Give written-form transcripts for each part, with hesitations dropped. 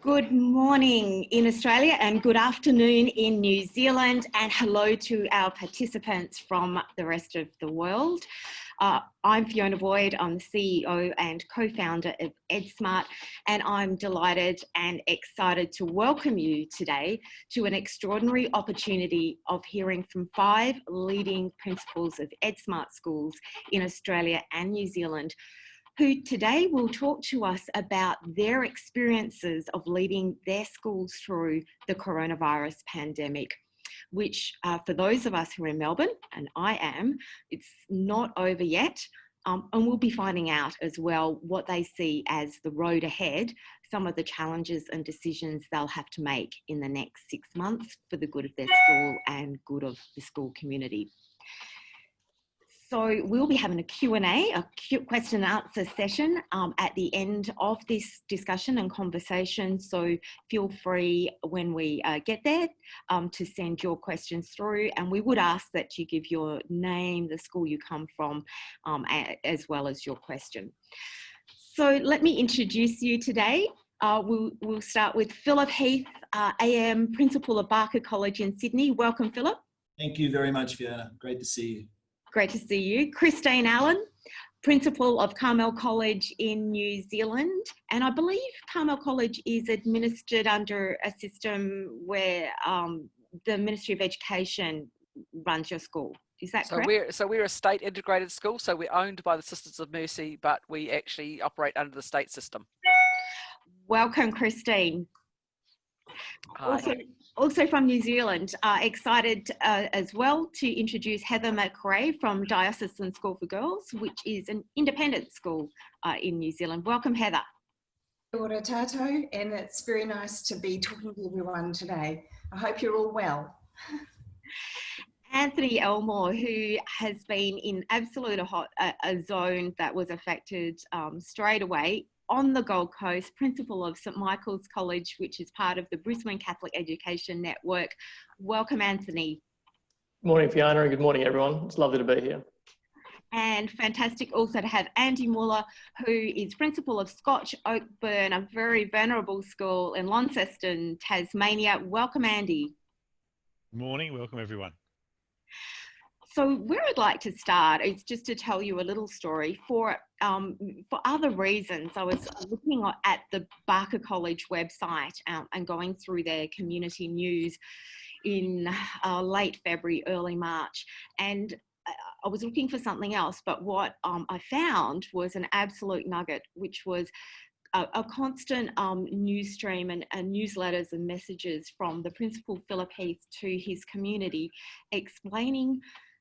Good morning in Australia and good afternoon in New Zealand, and hello to our participants from the rest of the world. I'm Fiona Boyd. I'm the CEO and co-founder of EdSmart, and I'm delighted and excited to welcome you today to an extraordinary opportunity of hearing from 5 leading principals of EdSmart schools in Australia and New Zealand, who today will talk to us about their experiences of leading their schools through the coronavirus pandemic, which for those of us who are in Melbourne, and I am, it's not over yet. And we'll be finding out as well what they see as the road ahead, some of the challenges and decisions they'll have to make in the next 6 months for the good of their school and good of the school community. So we'll be having a Q&A, a question and answer session at the end of this discussion and conversation. So feel free when we get there to send your questions through. And we would ask that you give your name, the school you come from, as well as your question. So let me introduce you today. We'll start with Phillip Heath, AM Principal of Barker College in Sydney. Welcome, Phillip. Thank you very much, Fiona. Great to see you. Great to see you. Christine Allen, Principal of Carmel College in New Zealand. And I believe Carmel College is administered under a system where the Ministry of Education runs your school. Is that correct? We're a state integrated school, so we're owned by the Sisters of Mercy, but we actually operate under the state system. Welcome, Christine. Hi. Also from New Zealand, excited as well to introduce Heather McRae from Diocesan School for Girls, which is an independent school in New Zealand. Welcome, Heather. Kia ora tato, and it's very nice to be talking to everyone today. I hope you're all well. Anthony Elmore, who has been in absolute a zone that was affected straight away, on the Gold Coast, Principal of St Michael's College, which is part of the Brisbane Catholic Education Network. Welcome, Anthony. Good morning, Fiona, and good morning, everyone. It's lovely to be here. And fantastic also to have Andy Muller, who is Principal of Scotch Oakburn, a very venerable school in Launceston, Tasmania. Welcome, Andy. Good morning, welcome everyone. So where I'd like to start is just to tell you a little story. For other reasons, I was looking at the Barker College website and going through their community news in late February, early March, and I was looking for something else, but what I found was an absolute nugget, which was a constant news stream and newsletters and messages from the Principal Phillip Heath to his community, explaining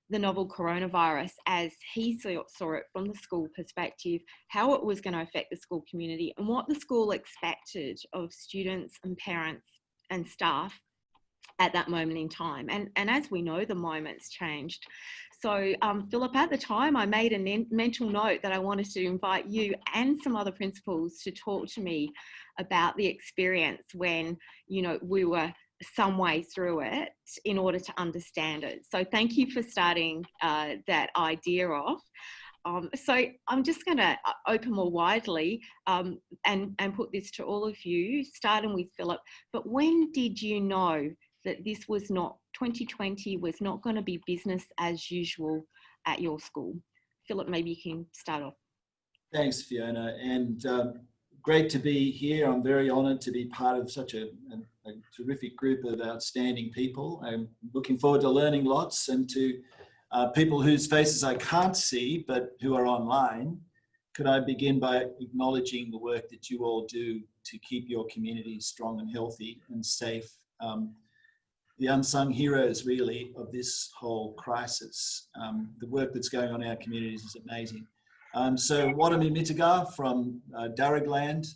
the novel coronavirus as he saw it from the school perspective, how it was going to affect the school community and what the school expected of students and parents and staff at that moment in time. And as we know, the moment's changed. So Phillip, at the time, I made a mental note that I wanted to invite you and some other principals to talk to me about the experience when, you know, we were some way through it in order to understand it. So thank you for starting that idea off. So I'm just going to open more widely and put this to all of you, starting with Phillip. But when did you know that this was not, 2020 was not going to be business as usual at your school? Phillip, maybe you can start off. Thanks, Fiona, and great to be here. I'm very honoured to be part of such a terrific group of outstanding people. I'm looking forward to learning lots, and to people whose faces I can't see but who are online. Could I begin by acknowledging the work that you all do to keep your community strong and healthy and safe? The unsung heroes, really, of this whole crisis. The work that's going on in our communities is amazing. So Wadami Mitaga from Darugland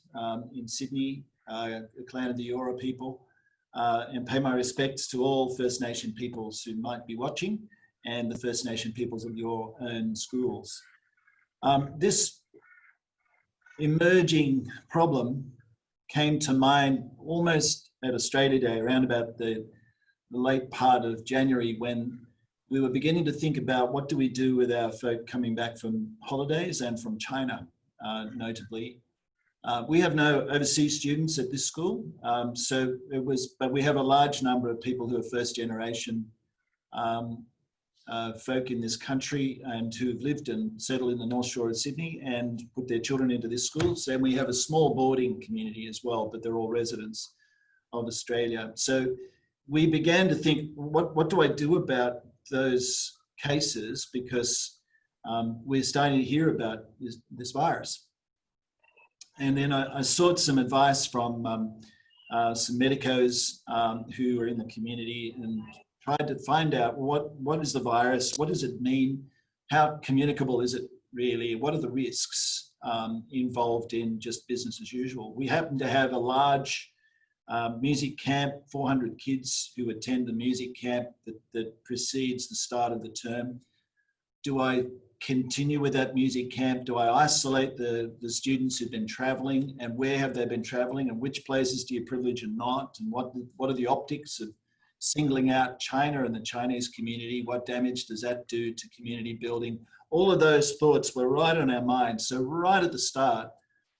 in Sydney, a clan of the Eora people, and pay my respects to all First Nation peoples who might be watching and the First Nation peoples of your own schools. This emerging problem came to mind almost at Australia Day, around about the late part of January, when we were beginning to think about what do we do with our folk coming back from holidays and from China, notably. We have no overseas students at this school, but we have a large number of people who are first generation folk in this country and who've lived and settled in the North Shore of Sydney and put their children into this school. So we have a small boarding community as well, but they're all residents of Australia. So we began to think, what do I do about those cases? Because we're starting to hear about this virus. And then I sought some advice from some medicos who are in the community and tried to find out what is the virus, what does it mean, how communicable is it really, what are the risks involved in just business as usual. We happen to have a large music camp, 400 kids who attend the music camp that precedes the start of the term. Do I continue with that music camp? Do I isolate the students who've been traveling, and where have they been traveling, and which places do you privilege and not, and what are the optics of singling out China and the Chinese community? What damage does that do to community building? All of those thoughts were right on our minds. So right at the start,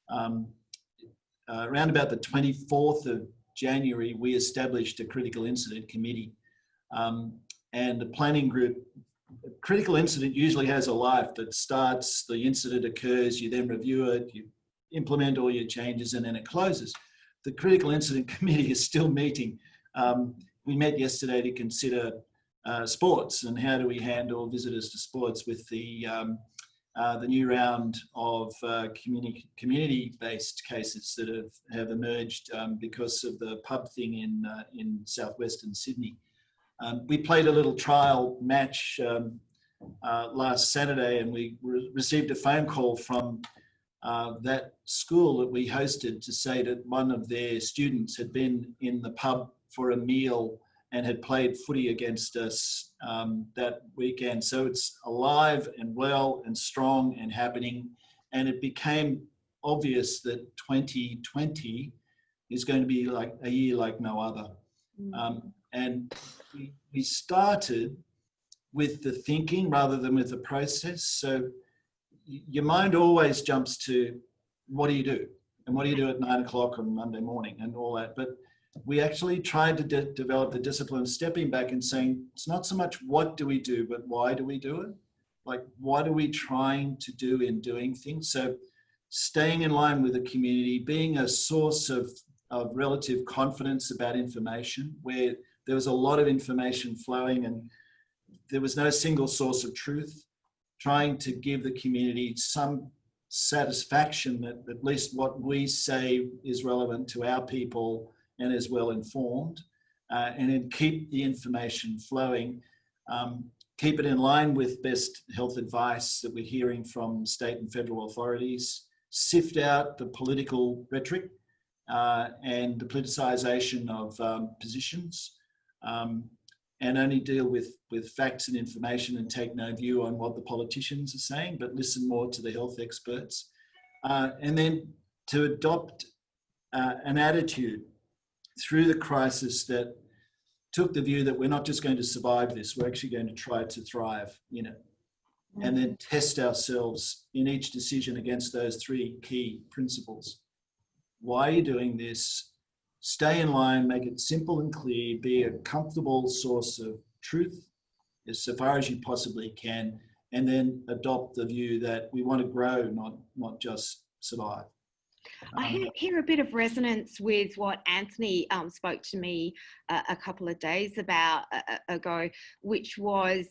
around about the 24th of January, we established a critical incident committee, and the planning group. A critical incident usually has a life that starts, the incident occurs, you then review it, you implement all your changes, and then it closes. The critical incident committee is still meeting. We met yesterday to consider sports and how do we handle visitors to sports with the new round of community-based cases that have emerged because of the pub thing in southwestern Sydney. We played a little trial match last Saturday, and we received a phone call from that school that we hosted to say that one of their students had been in the pub for a meal and had played footy against us that weekend. So it's alive and well and strong and happening. And it became obvious that 2020 is going to be like a year like no other. And we started with the thinking rather than with the process. So your mind always jumps to, what do you do? And what do you do at 9 o'clock on Monday morning and all that? But we actually tried to develop the discipline of stepping back and saying, it's not so much what do we do, but why do we do it? Like, what are we trying to do in doing things? So staying in line with the community, being a source of relative confidence about information, where there was a lot of information flowing and there was no single source of truth, trying to give the community some satisfaction that at least what we say is relevant to our people and is well informed, and then keep the information flowing, keep it in line with best health advice that we're hearing from state and federal authorities, sift out the political rhetoric and the politicisation of positions, and only deal with facts and information and take no view on what the politicians are saying, but listen more to the health experts. And then to adopt an attitude through the crisis that took the view that we're not just going to survive this, we're actually going to try to thrive in it. And then test ourselves in each decision against those three key principles. Why are you doing this? Stay in line, make it simple and clear, be a comfortable source of truth as so far as you possibly can, and then adopt the view that we want to grow, not just survive. I hear a bit of resonance with what Anthony spoke to me a couple of days ago, which was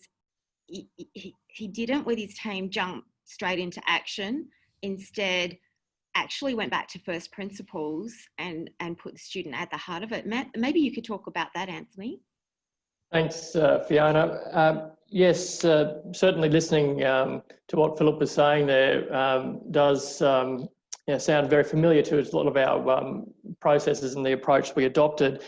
he didn't, with his team, jump straight into action. Instead, actually went back to first principles and put the student at the heart of it. Matt, maybe you could talk about that, Anthony. Thanks, Fiona. Yes, certainly listening to what Philip was saying there does sound very familiar to a lot of our processes and the approach we adopted.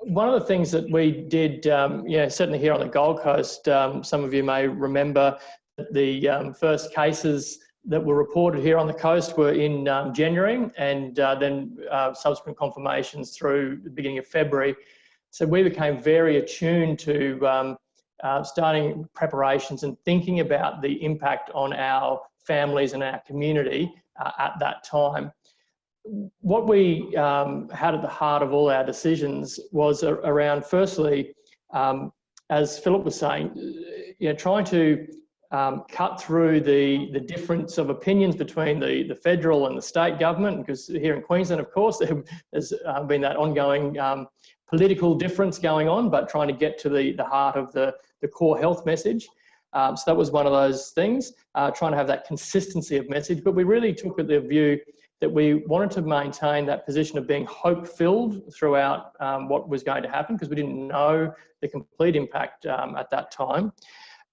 One of the things that we did, certainly here on the Gold Coast, some of you may remember that the first cases that were reported here on the coast were in January, and then subsequent confirmations through the beginning of February. So we became very attuned to starting preparations and thinking about the impact on our families and our community at that time. what we had at the heart of all our decisions was around, firstly, as Philip was saying, trying to cut through the difference of opinions between the federal and the state government, because here in Queensland, of course, there has been that ongoing political difference going on, but trying to get to the heart of the core health message. So that was one of those things, trying to have that consistency of message. But we really took the view that we wanted to maintain that position of being hope-filled throughout what was going to happen, because we didn't know the complete impact at that time.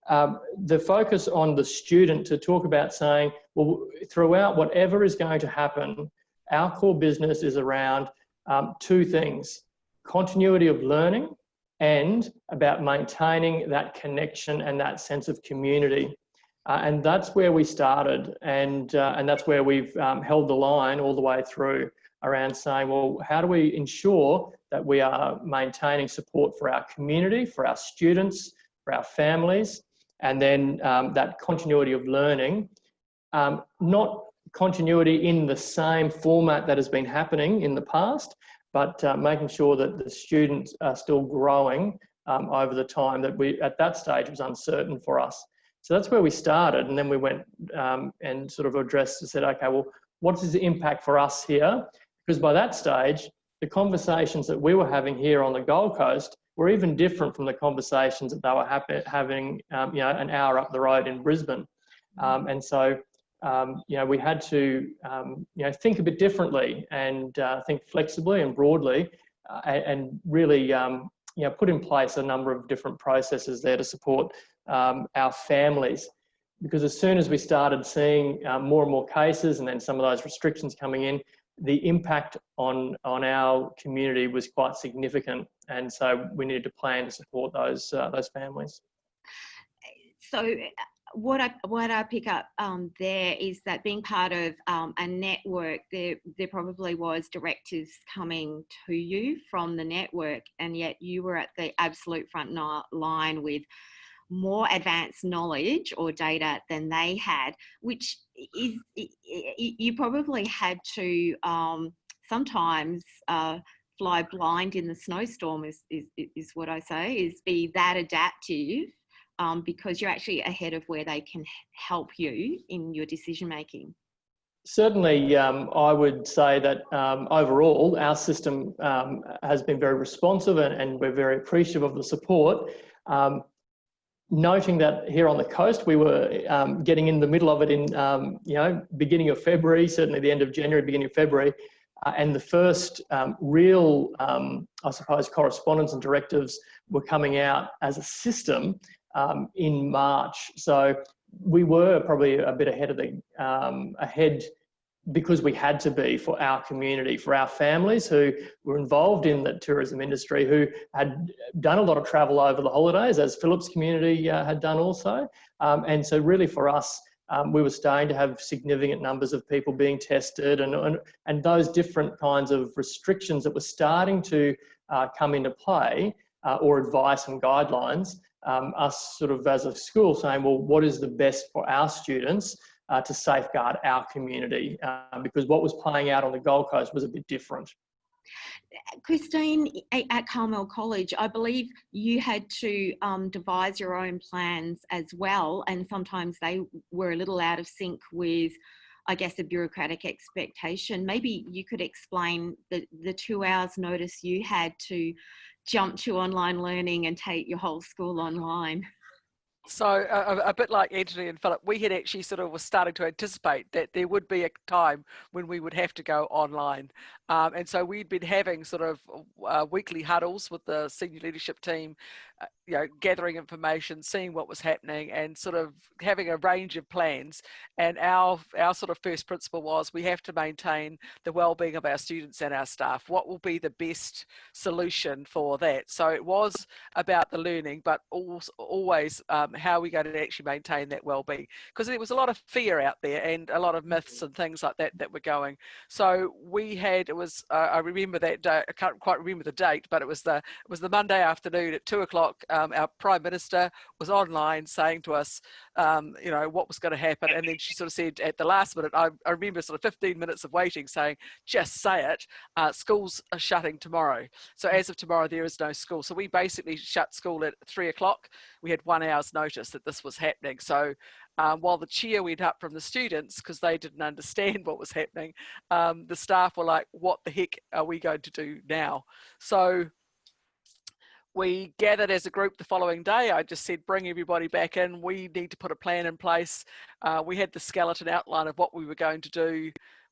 The focus on the student to talk about saying, well, throughout whatever is going to happen, our core business is around two things: continuity of learning and about maintaining that connection and that sense of community. And that's where we started, and that's where we've held the line all the way through, around saying, well, how do we ensure that we are maintaining support for our community, for our students, for our families, and then that continuity of learning, not continuity in the same format that has been happening in the past, but making sure that the students are still growing over the time that at that stage was uncertain for us. So that's where we started, and then we went and sort of addressed and said, okay, well, what is the impact for us here? Because by that stage, the conversations that we were having here on the Gold Coast were even different from the conversations that they were having, an hour up the road in Brisbane. And so, we had to, think a bit differently and think flexibly and broadly, and really, put in place a number of different processes there to support our families. Because as soon as we started seeing more and more cases, and then some of those restrictions coming in, the impact on our community was quite significant, and so we needed to plan to support those families. So what I pick up there is that being part of a network, there probably was directives coming to you from the network, and yet you were at the absolute front line with more advanced knowledge or data than they had, which is, you probably had to sometimes fly blind in the snowstorm, is what I say, is be that adaptive, because you're actually ahead of where they can help you in your decision making. Certainly, I would say that overall our system has been very responsive, and we're very appreciative of the support. Noting that here on the coast, we were getting in the middle of it in, beginning of February, certainly the end of January, beginning of February, and the first real, I suppose, correspondence and directives were coming out as a system in March. So we were probably a bit ahead of ahead because we had to be, for our community, for our families who were involved in the tourism industry, who had done a lot of travel over the holidays, as Philip's community had done also. And so really for us, we were starting to have significant numbers of people being tested, and those different kinds of restrictions that were starting to come into play, or advice and guidelines, us sort of as a school saying, well, what is the best for our students to safeguard our community, because what was playing out on the Gold Coast was a bit different. Christine, at Carmel College, I believe you had to devise your own plans as well, and sometimes they were a little out of sync with, I guess, a bureaucratic expectation. Maybe you could explain the 2 hours notice you had to jump to online learning and take your whole school online. So a bit like Anthony and Philip, we had actually sort of was starting to anticipate that there would be a time when we would have to go online. And so we'd been having sort of weekly huddles with the senior leadership team, gathering information, seeing what was happening, and sort of having a range of plans. And our sort of first principle was we have to maintain the well-being of our students and our staff. What will be the best solution for that? So it was about the learning, but always how are we going to actually maintain that well-being? Because there was a lot of fear out there and a lot of myths and things like that that were going. So we had, it was, I remember that day, I can't quite remember the date, but it was the Monday afternoon at 2 o'clock. Our Prime Minister was online saying to us, you know, what was going to happen. And then she sort of said at the last minute, I remember sort of 15 minutes of waiting, saying, just say it, schools are shutting tomorrow. So as of tomorrow, there is no school. So we basically shut school at 3 o'clock. We had 1 hour's notice that this was happening. So while the cheer went up from the students because they didn't understand what was happening, the staff were like, what the heck are we going to do now? So we gathered as a group the following day. I just said, bring everybody back in. We need to put a plan in place. We had the skeleton outline of what we were going to do.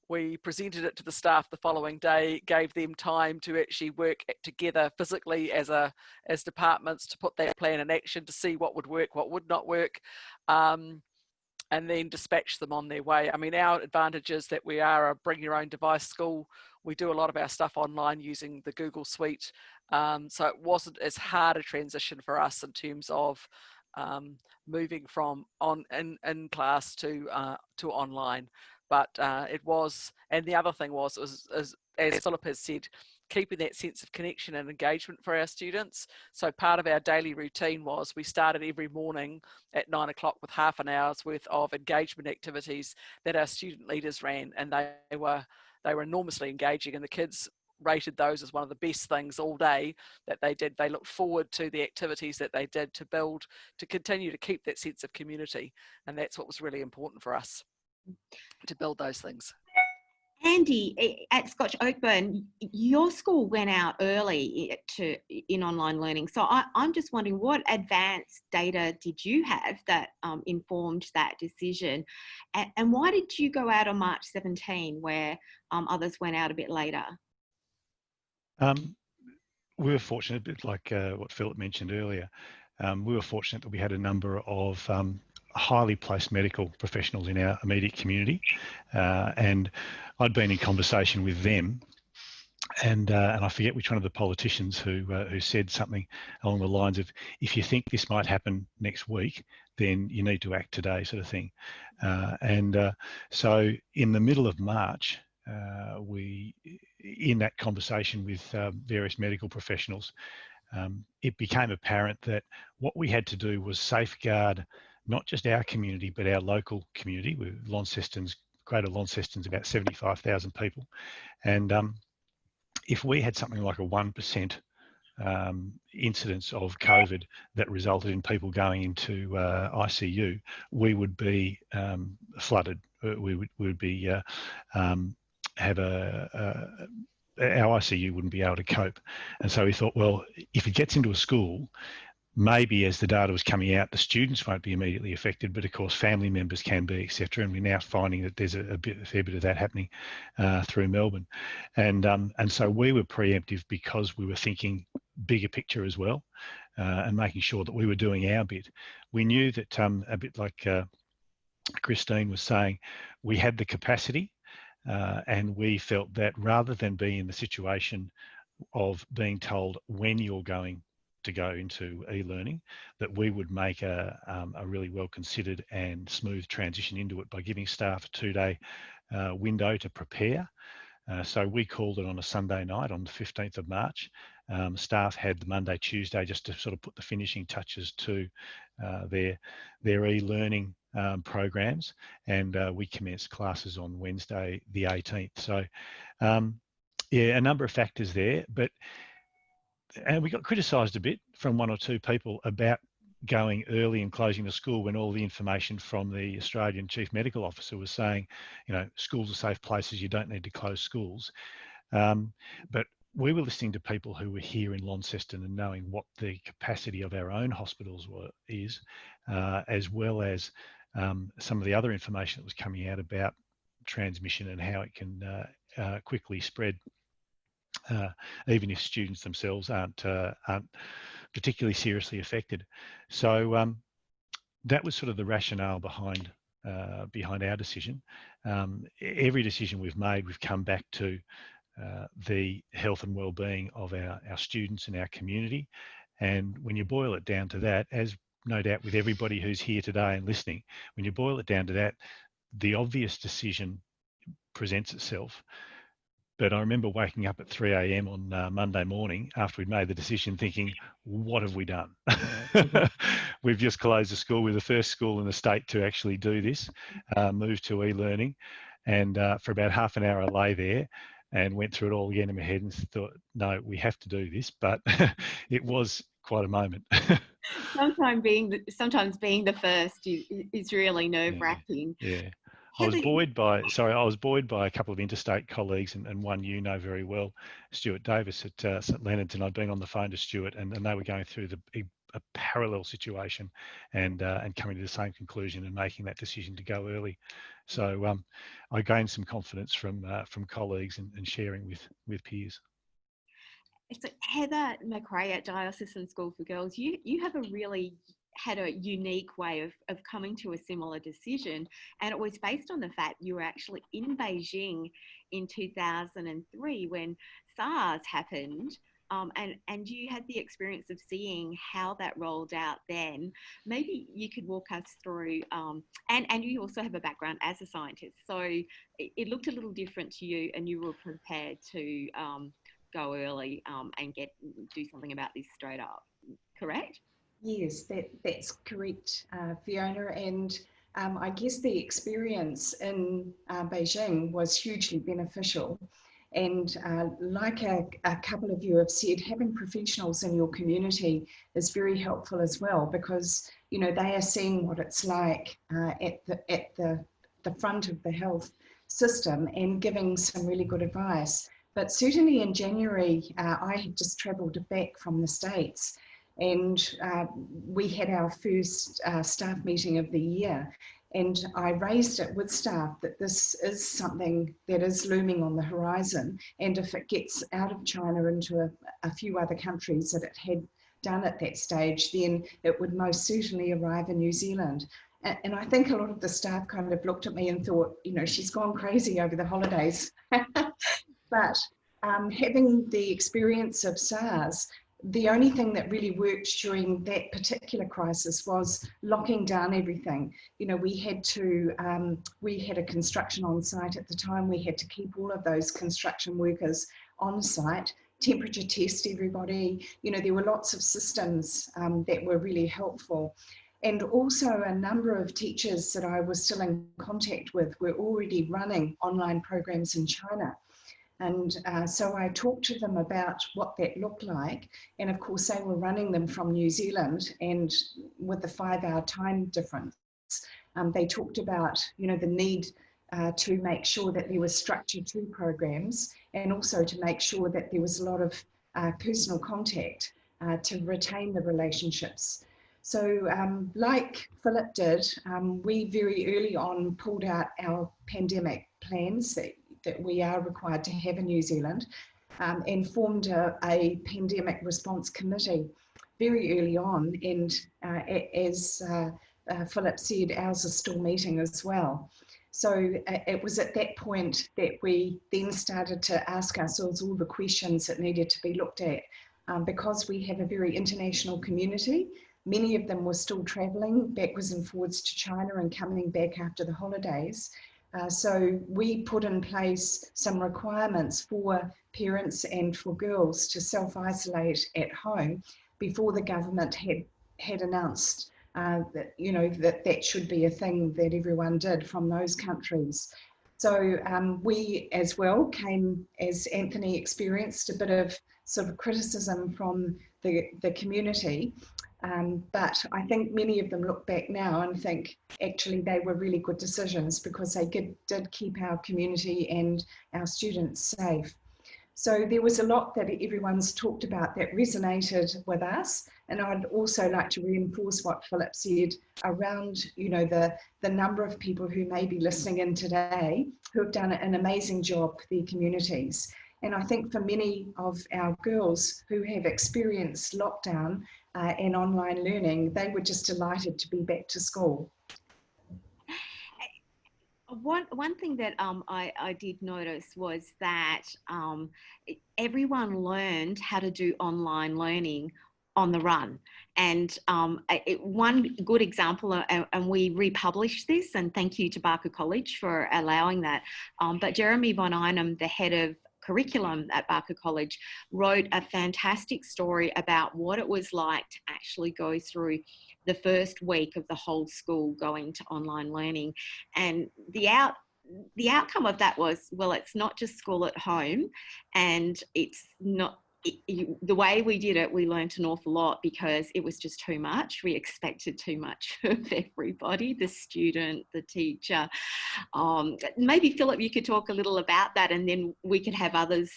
We presented it to the staff the following day, gave them time to actually work together physically as departments to put that plan in action, to see what would work, what would not work, and then dispatch them on their way. I mean, our advantage is that we are a bring your own device school. We do a lot of our stuff online using the Google Suite. So it wasn't as hard a transition for us in terms of moving from in class to online. But it was, and the other thing was as Phillip has said, keeping that sense of connection and engagement for our students. So part of our daily routine was we started every morning at 9 o'clock with half an hour's worth of engagement activities that our student leaders ran, and they were enormously engaging, and the kids rated those as one of the best things all day that they did. They looked forward to the activities that they did to build, to continue to keep that sense of community, and that's what was really important for us, to build those things. Andy, at Scotch Oakburn, your school went out early in online learning. So I'm just wondering, what advanced data did you have that informed that decision? And why did you go out on March 17 where others went out a bit later? We were fortunate, a bit like what Phillip mentioned earlier. We were fortunate that we had a number of highly placed medical professionals in our immediate community, and I'd been in conversation with them, and I forget which one of the politicians who said something along the lines of, if you think this might happen next week, then you need to act today, sort of thing. So in the middle of March, we, in that conversation with various medical professionals, it became apparent that what we had to do was safeguard not just our community, but our local community. Launceston's, Greater Launceston's about 75,000 people. And if we had something like a 1% incidence of COVID that resulted in people going into ICU, we would be flooded. We would be our ICU wouldn't be able to cope. And so we thought, well, if it gets into a school, maybe as the data was coming out, the students won't be immediately affected, but of course family members can be, etc. And we're now finding that there's a fair bit of that happening through Melbourne. And so we were preemptive because we were thinking bigger picture as well, and making sure that we were doing our bit. We knew that a bit like Christine was saying, we had the capacity, and we felt that rather than be in the situation of being told when you're going to go into e-learning, that we would make a really well considered and smooth transition into it by giving staff a 2-day window to prepare. So we called it on a Sunday night on the 15th of March. Staff had the Monday, Tuesday just to sort of put the finishing touches to their e-learning programs, and we commenced classes on Wednesday the 18th. So yeah, a number of factors there, and we got criticised a bit from one or two people about going early and closing the school when all the information from the Australian Chief Medical Officer was saying, you know, schools are safe places, you don't need to close schools. But we were listening to people who were here in Launceston and knowing what the capacity of our own hospitals is, as well as some of the other information that was coming out about transmission and how it can quickly spread. Even if students themselves aren't particularly seriously affected. So that was sort of the rationale behind our decision. Every decision we've made, we've come back to the health and well-being of our students and our community. And when you boil it down to that, as no doubt with everybody who's here today and listening, when you boil it down to that, the obvious decision presents itself. But I remember waking up at 3 a.m. on Monday morning after we'd made the decision thinking, what have we done? We've just closed the school. We're the first school in the state to actually do this, move to e-learning. And for about half an hour I lay there and went through it all again in my head and thought, no, we have to do this. But it was quite a moment. Sometimes being the first is really nerve-wracking. Yeah. I was buoyed by a couple of interstate colleagues, and one you know very well, Stuart Davis at St Leonard's, and I'd been on the phone to Stuart, and they were going through a parallel situation, and coming to the same conclusion and making that decision to go early. So I gained some confidence from colleagues and sharing with peers. So Heather McRae at Diocesan School for Girls, you have had a unique way of coming to a similar decision, and it was based on the fact you were actually in Beijing in 2003 when SARS happened, and you had the experience of seeing how that rolled out then. Maybe you could walk us through, and you also have a background as a scientist, so it looked a little different to you, and you were prepared to go early and do something about this straight up, correct? Yes, that's correct, Fiona. And I guess the experience in Beijing was hugely beneficial. And like a couple of you have said, having professionals in your community is very helpful as well, because they are seeing what it's like at the front of the health system and giving some really good advice. But certainly in January, I had just travelled back from the States, and we had our first staff meeting of the year, and I raised it with staff that this is something that is looming on the horizon, and if it gets out of China into a few other countries that it had done at that stage, then it would most certainly arrive in New Zealand. And I think a lot of the staff kind of looked at me and thought, she's gone crazy over the holidays. But having the experience of SARS, the only thing that really worked during that particular crisis was locking down everything. We had a construction on site at the time. We had to keep all of those construction workers on site, temperature test everybody. There were lots of systems that were really helpful. And also a number of teachers that I was still in contact with were already running online programs in China. And so I talked to them about what that looked like. And of course, they were running them from New Zealand, and with the 5-hour time difference, they talked about, the need to make sure that there was structure to programs, and also to make sure that there was a lot of personal contact to retain the relationships. So like Phillip did, we very early on pulled out our pandemic plans that we are required to have in New Zealand, and formed a pandemic response committee very early on. And as Phillip said, ours is still meeting as well. So it was at that point that we then started to ask ourselves all the questions that needed to be looked at. Because we have a very international community, many of them were still travelling backwards and forwards to China and coming back after the holidays. So we put in place some requirements for parents and for girls to self-isolate at home before the government had announced that that should be a thing that everyone did from those countries. So we as well came, as Anthony experienced, a bit of sort of criticism from the community. But I think many of them look back now and think actually they were really good decisions, because they did keep our community and our students safe. So there was a lot that everyone's talked about that resonated with us. And I'd also like to reinforce what Phillip said around, the number of people who may be listening in today who have done an amazing job for their communities. And I think for many of our girls who have experienced lockdown and online learning, they were just delighted to be back to school. One thing that I did notice was that everyone learned how to do online learning on the run. And one good example, and we republished this, and thank you to Barker College for allowing that, but Jeremy von Einem, the head of curriculum at Barker College, wrote a fantastic story about what it was like to actually go through the first week of the whole school going to online learning. And the outcome of that was, well, it's not just school at home, and it's not, the way we did it, we learned an awful lot because it was just too much. We expected too much of everybody, the student, the teacher. Maybe Philip, you could talk a little about that, and then we could have others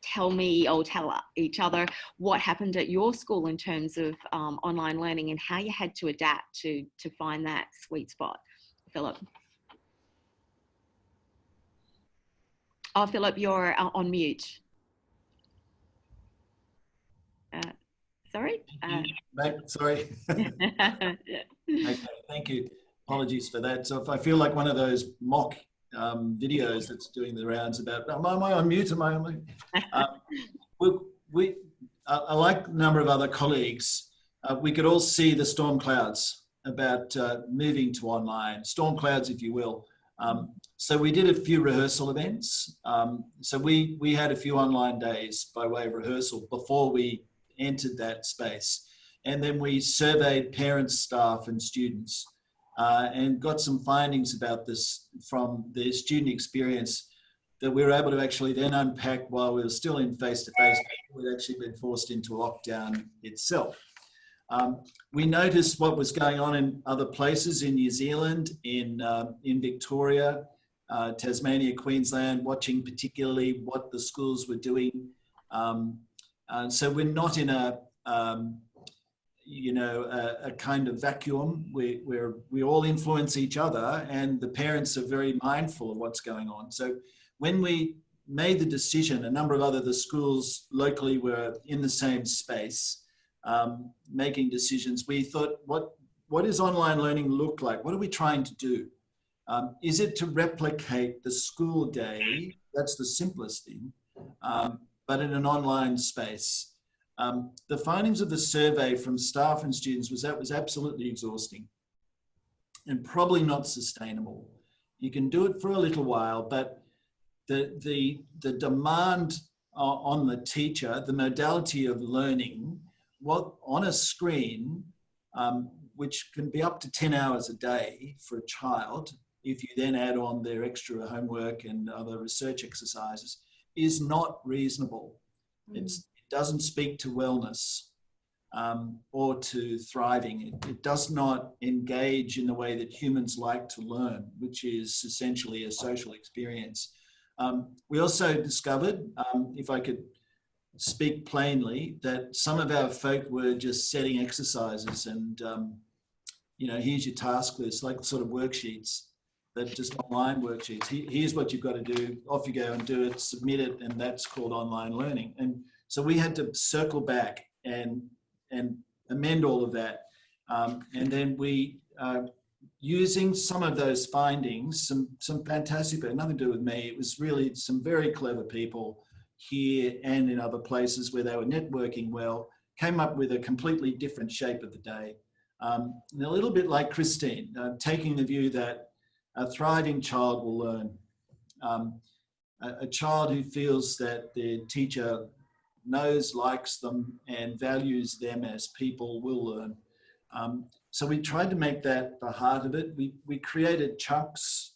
tell me or tell each other what happened at your school in terms of online learning and how you had to adapt to find that sweet spot. Philip. Oh, Philip, you're on mute. Sorry? Sorry. Okay, thank you. Apologies for that. So if I feel like one of those mock videos that's doing the rounds about, am I on mute? Am I on mute? Like a number of other colleagues, we could all see the storm clouds about moving to online, storm clouds, if you will. So we did a few rehearsal events. So we had a few online days by way of rehearsal before we entered that space. And then we surveyed parents, staff and students and got some findings about this from the student experience that we were able to actually then unpack while we were still in face-to-face. We'd actually been forced into lockdown itself. We noticed what was going on in other places in New Zealand, in Victoria, Tasmania, Queensland, watching particularly what the schools were doing. So we're not in a kind of vacuum. We all influence each other, and the parents are very mindful of what's going on. So when we made the decision, a number of the schools locally were in the same space, making decisions. We thought, what does online learning look like? What are we trying to do? Is it to replicate the school day? That's the simplest thing, but in an online space. The findings of the survey from staff and students was that was absolutely exhausting and probably not sustainable. You can do it for a little while, but the demand on the teacher, the modality of learning, what on a screen, which can be up to 10 hours a day for a child, if you then add on their extra homework and other research exercises, is not reasonable. It doesn't speak to wellness or to thriving. It does not engage in the way that humans like to learn, which is essentially a social experience. We also discovered, if I could speak plainly, that some of our folk were just setting exercises and, here's your task list, like sort of worksheets, but just online worksheets. Here's what you've got to do. Off you go and do it, submit it, and that's called online learning. And so we had to circle back and amend all of that. And then we, using some of those findings, some fantastic, but nothing to do with me, it was really some very clever people here and in other places where they were networking well, came up with a completely different shape of the day. And a little bit like Christine, taking the view that a thriving child will learn. A child who feels that their teacher knows, likes them and values them as people will learn. So we tried to make that the heart of it. We created chunks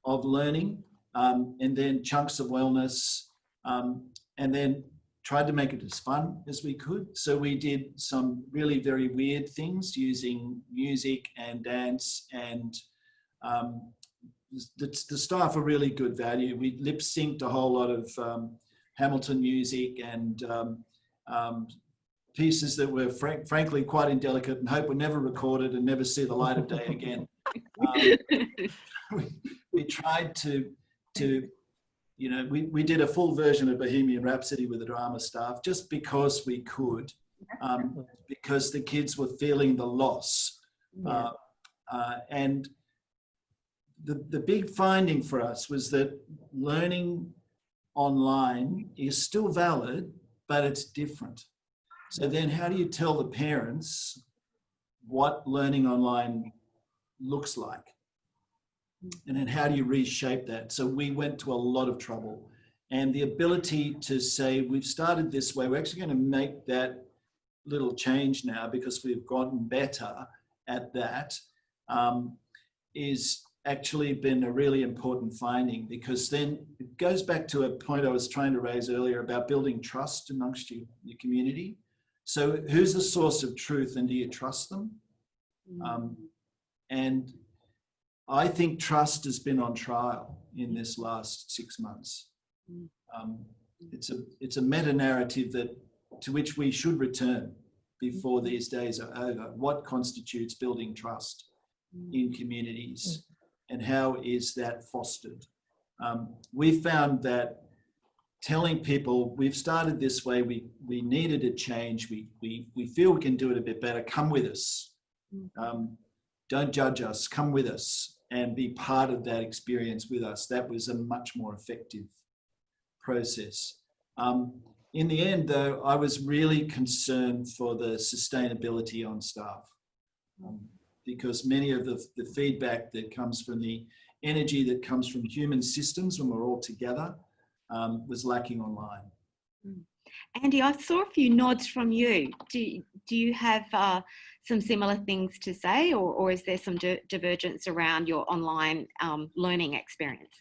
of learning and then chunks of wellness and then tried to make it as fun as we could. So we did some really very weird things using music and dance, and the staff are really good value. We lip synced a whole lot of Hamilton music and pieces that were frankly quite indelicate and hope were never recorded and never see the light of day again. We tried to we did a full version of Bohemian Rhapsody with the drama staff just because we could, because the kids were feeling the loss. And the big finding for us was that learning online is still valid, but it's different. So then how do you tell the parents what learning online looks like? And then how do you reshape that? So we went to a lot of trouble. And the ability to say, we've started this way, we're actually going to make that little change now because we've gotten better at that, is actually been a really important finding, because then it goes back to a point I was trying to raise earlier about building trust amongst your community. So who's the source of truth, and do you trust them? And I think trust has been on trial in this last 6 months. It's a meta-narrative to which we should return before these days are over. What constitutes building trust in communities, and how is that fostered? We found that telling people we've started this way, we needed a change, we feel we can do it a bit better, come with us. Don't judge us, come with us and be part of that experience with us. That was a much more effective process. In the end, though, I was really concerned for the sustainability on staff, because many of the feedback that comes from the energy that comes from human systems when we're all together was lacking online. Andy, I saw a few nods from you. Do you have some similar things to say, or is there some divergence around your online learning experience?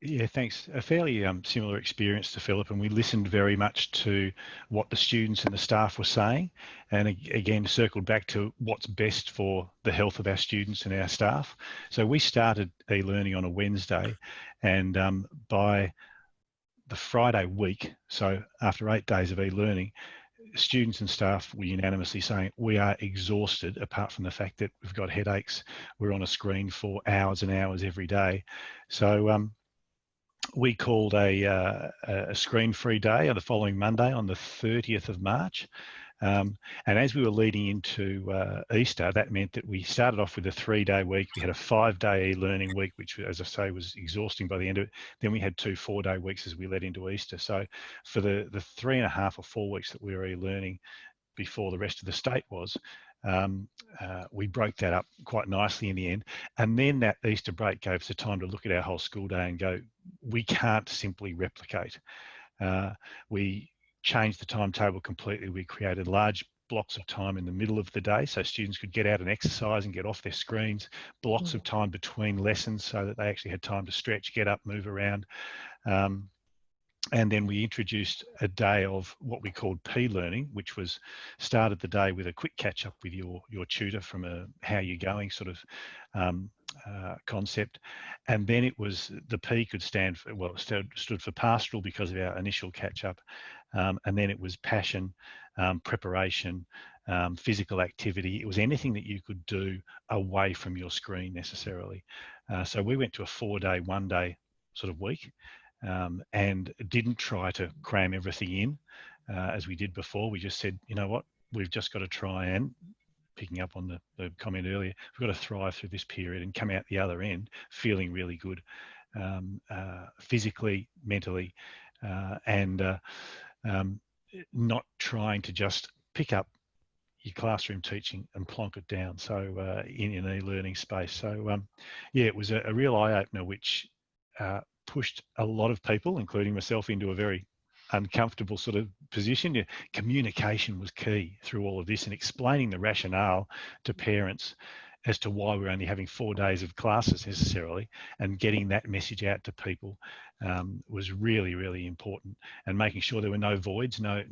Yeah, thanks. A fairly similar experience to Phillip, and we listened very much to what the students and the staff were saying, and again circled back to what's best for the health of our students and our staff. So we started e-learning on a Wednesday, and by the Friday week, so after 8 days of e-learning, students and staff were unanimously saying we are exhausted, apart from the fact that we've got headaches. We're on a screen for hours and hours every day. So we called a screen-free day on the following Monday, on the 30th of March. And as we were leading into Easter, that meant that we started off with a 3-day week. We had a 5-day e-learning week, which, as I say, was exhausting by the end of it. Then we had 2 4-day weeks as we led into Easter. So for the 3.5 or 4 weeks that we were e-learning before the rest of the state was, we broke that up quite nicely in the end. And then that Easter break gave us the time to look at our whole school day and go, we can't simply replicate. We changed the timetable completely. We created large blocks of time in the middle of the day so students could get out and exercise and get off their screens, blocks of time between lessons so that they actually had time to stretch, get up, move around. And then we introduced a day of what we called P-learning, which was started the day with a quick catch up with your tutor from a how you're going sort of concept. And then it was, the P could stand for, well, it stood for pastoral because of our initial catch up. And then it was passion, preparation, physical activity. It was anything that you could do away from your screen necessarily. So we went to a 4-day, 1-day sort of week. And didn't try to cram everything in as we did before. We just said, you know what, we've just got to try and, picking up on the comment earlier, we've got to thrive through this period and come out the other end feeling really good, physically, mentally, and not trying to just pick up your classroom teaching and plonk it down. So in an e-learning space. So yeah, it was a real eye-opener, which pushed a lot of people, including myself, into a very uncomfortable sort of position. Yeah, communication was key through all of this, and explaining the rationale to parents as to why we're only having 4 days of classes necessarily, and getting that message out to people was really, really important, and making sure there were no voids, no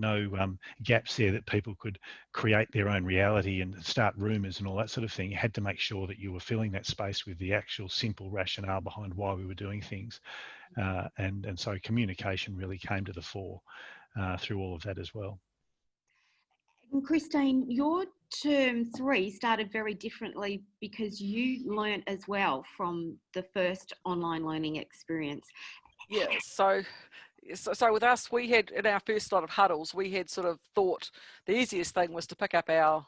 gaps there, that people could create their own reality and start rumours and all that sort of thing. You had to make sure that you were filling that space with the actual simple rationale behind why we were doing things. And so communication really came to the fore through all of that as well. And Christine, your term 3 started very differently because you learnt as well from the first online learning experience. Yeah, so with us, we had, in our first lot of huddles, we had sort of thought the easiest thing was to pick up our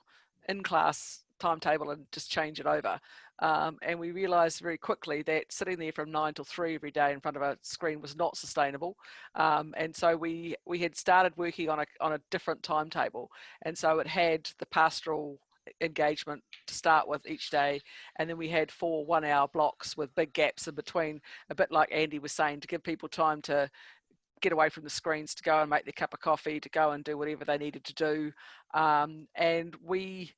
in-class timetable and just change it over. And we realized very quickly that sitting there from 9 till 3 every day in front of a screen was not sustainable. And so we had started working on a different timetable. And so it had the pastoral engagement to start with each day, and then we had 4 one-hour blocks with big gaps in between, a bit like Andy was saying, to give people time to get away from the screens, to go and make their cup of coffee, to go and do whatever they needed to do. And we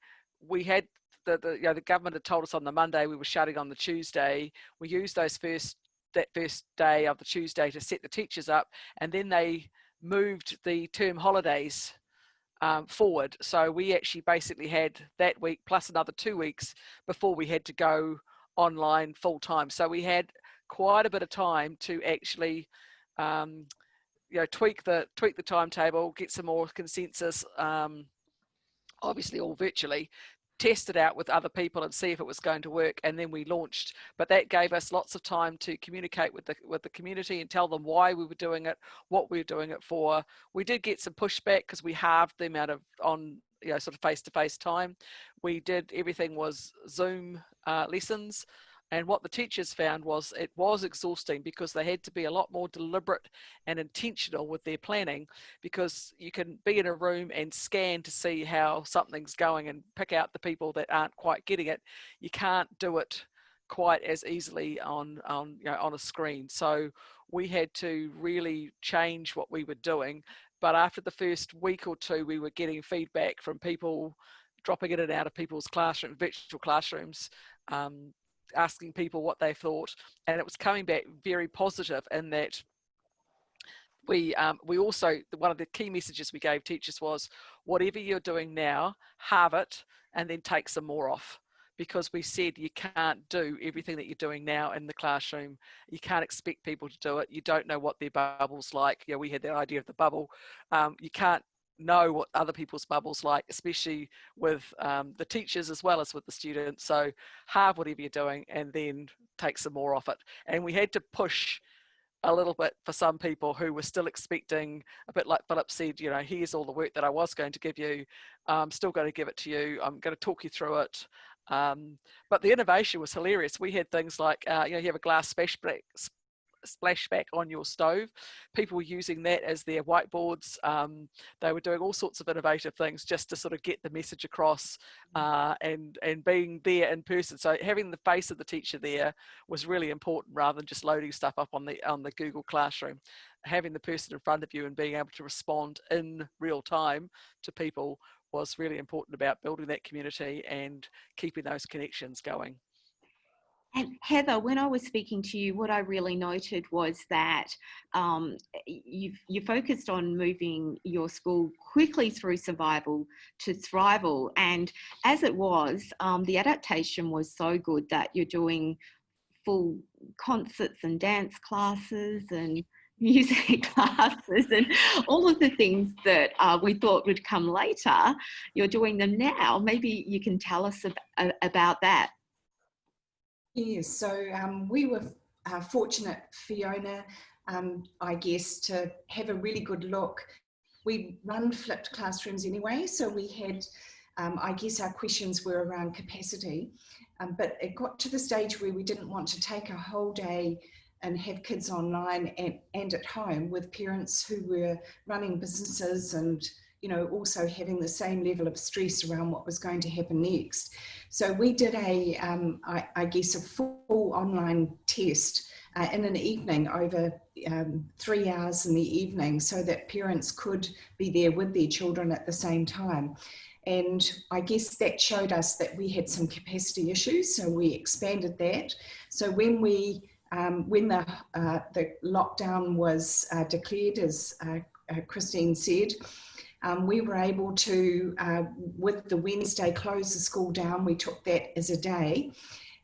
had the government had told us on the Monday we were shutting on the Tuesday. We used that first day of the Tuesday to set the teachers up, and then they moved the term holidays forward. So we actually basically had that week plus another 2 weeks before we had to go online full time. So we had quite a bit of time to actually tweak the timetable, get some more consensus, obviously all virtually, test it out with other people and see if it was going to work, and then we launched. But that gave us lots of time to communicate with the community and tell them why we were doing it, what we were doing it for. We did get some pushback because we halved the amount of sort of face-to-face time. We did, everything was Zoom lessons. And what the teachers found was it was exhausting because they had to be a lot more deliberate and intentional with their planning, because you can be in a room and scan to see how something's going and pick out the people that aren't quite getting it. You can't do it quite as easily on a screen. So we had to really change what we were doing. But after the first week or two, we were getting feedback from people dropping in and out of people's classrooms, virtual classrooms, asking people what they thought, and it was coming back very positive in that we also, one of the key messages we gave teachers was, whatever you're doing now, halve it and then take some more off, because we said you can't do everything that you're doing now in the classroom. You can't expect people to do it. You don't know what their bubble's like. We had that idea of the bubble. You can't know what other people's bubbles like, especially with the teachers as well as with the students. So halve whatever you're doing and then take some more off it. And we had to push a little bit for some people who were still expecting, a bit like Phillip said, here's all the work that I was going to give you. I'm still going to give it to you. I'm going to talk you through it. But the innovation was hilarious. We had things like, you have a glass splashback on your stove. People were using that as their whiteboards. They were doing all sorts of innovative things just to sort of get the message across, and being there in person. So having the face of the teacher there was really important, rather than just loading stuff up on the Google Classroom. Having the person in front of you and being able to respond in real time to people was really important about building that community and keeping those connections going. And Heather, when I was speaking to you, what I really noted was that you focused on moving your school quickly through survival to thrival. And as it was, the adaptation was so good that you're doing full concerts and dance classes and music classes and all of the things that we thought would come later. You're doing them now. Maybe you can tell us about that. Yes, so we were fortunate, Fiona, I guess, to have a really good look. We run flipped classrooms anyway, so we had, I guess our questions were around capacity, but it got to the stage where we didn't want to take a whole day and have kids online and at home with parents who were running businesses and also having the same level of stress around what was going to happen next. So we did I guess a full online test in an evening over 3 hours in the evening, so that parents could be there with their children at the same time. And I guess that showed us that we had some capacity issues, so we expanded that. So when the lockdown was declared, as Christine said, we were able to, with the Wednesday close the school down, we took that as a day,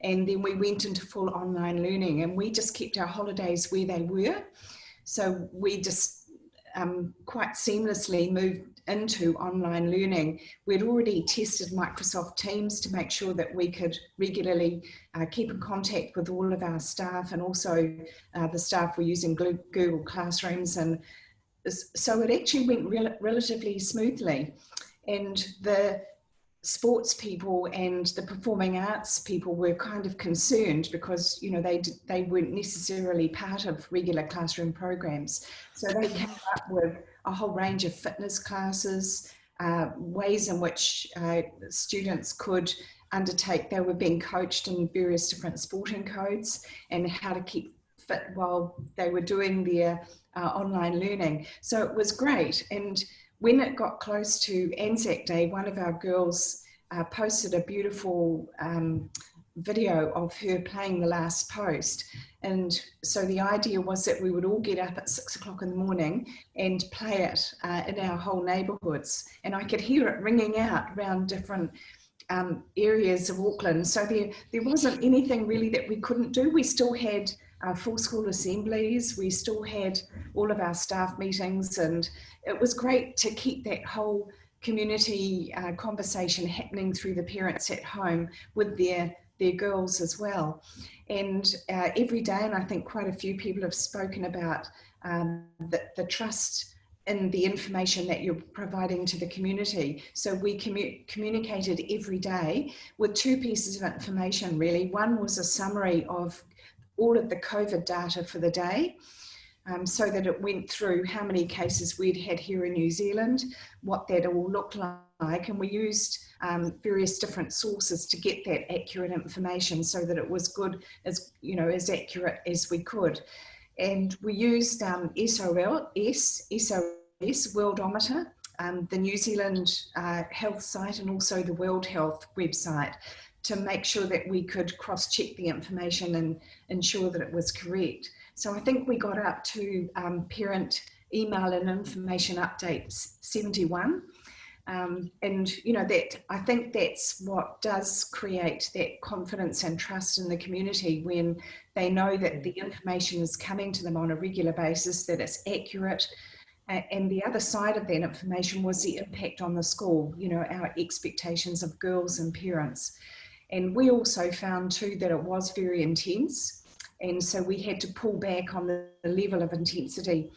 and then we went into full online learning, and we just kept our holidays where they were. So we just quite seamlessly moved into online learning. We'd already tested Microsoft Teams to make sure that we could regularly keep in contact with all of our staff, and also the staff were using Google Classrooms, and so it actually went relatively smoothly. And the sports people and the performing arts people were kind of concerned because, you know, they weren't necessarily part of regular classroom programs. So they came up with a whole range of fitness classes, ways in which students could undertake. They were being coached in various different sporting codes and how to keep fit while they were doing their online learning. So it was great. And when it got close to Anzac Day, one of our girls posted a beautiful video of her playing the last post. And so the idea was that we would all get up at 6 o'clock in the morning and play it in our whole neighbourhoods. And I could hear it ringing out around different areas of Auckland. So there wasn't anything really that we couldn't do. We still had full school assemblies, we still had all of our staff meetings, and it was great to keep that whole community conversation happening through the parents at home with their girls as well. And every day, and I think quite a few people have spoken about the trust in the information that you're providing to the community. So we communicated every day with 2 pieces of information really. One was a summary of all of the COVID data for the day, so that it went through how many cases we'd had here in New Zealand, what that all looked like, and we used various different sources to get that accurate information so that it was good, as you know, as accurate as we could. And we used SOS Worldometer, the New Zealand health site, and also the World Health website, to make sure that we could cross-check the information and ensure that it was correct. So I think we got up to parent email and information updates 71. And you know, that I think that's what does create that confidence and trust in the community, when they know that the information is coming to them on a regular basis, that it's accurate. And the other side of that information was the impact on the school, you know, our expectations of girls and parents. And we also found too that it was very intense. And so we had to pull back on the level of intensity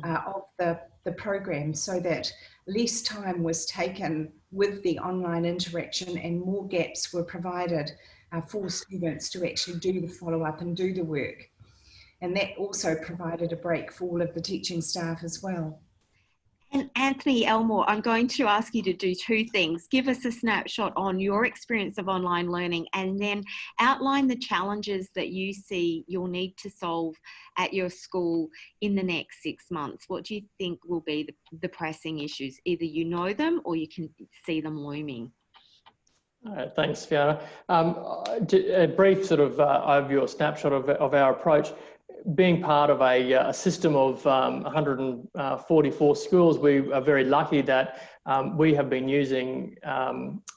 of the program, so that less time was taken with the online interaction and more gaps were provided for students to actually do the follow-up and do the work. And that also provided a break for all of the teaching staff as well. And Anthony, Elmore, I'm going to ask you to do 2 things. Give us a snapshot on your experience of online learning, and then outline the challenges that you see you'll need to solve at your school in the next 6 months. What do you think will be the pressing issues? Either you know them or you can see them looming. Thanks, Fiona. A brief sort of overview or snapshot of our approach. Being part of a system of 144 schools, we are very lucky that we have been using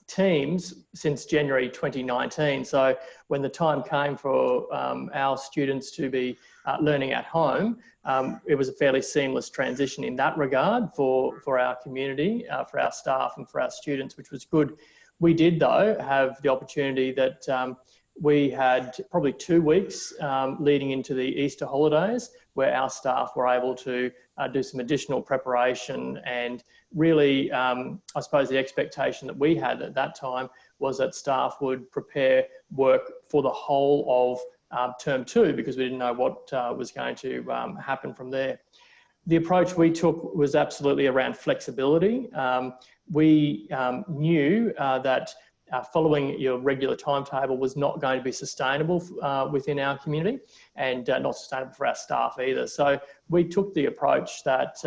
Teams since January 2019. So when the time came for our students to be learning at home, it was a fairly seamless transition in that regard for our community, for our staff and for our students, which was good. We did, though, have the opportunity that we had probably 2 weeks leading into the Easter holidays where our staff were able to do some additional preparation, and really, I suppose the expectation that we had at that time was that staff would prepare work for the whole of term 2, because we didn't know what was going to happen from there. The approach we took was absolutely around flexibility. We knew that following your regular timetable was not going to be sustainable within our community, and not sustainable for our staff either. So we took the approach that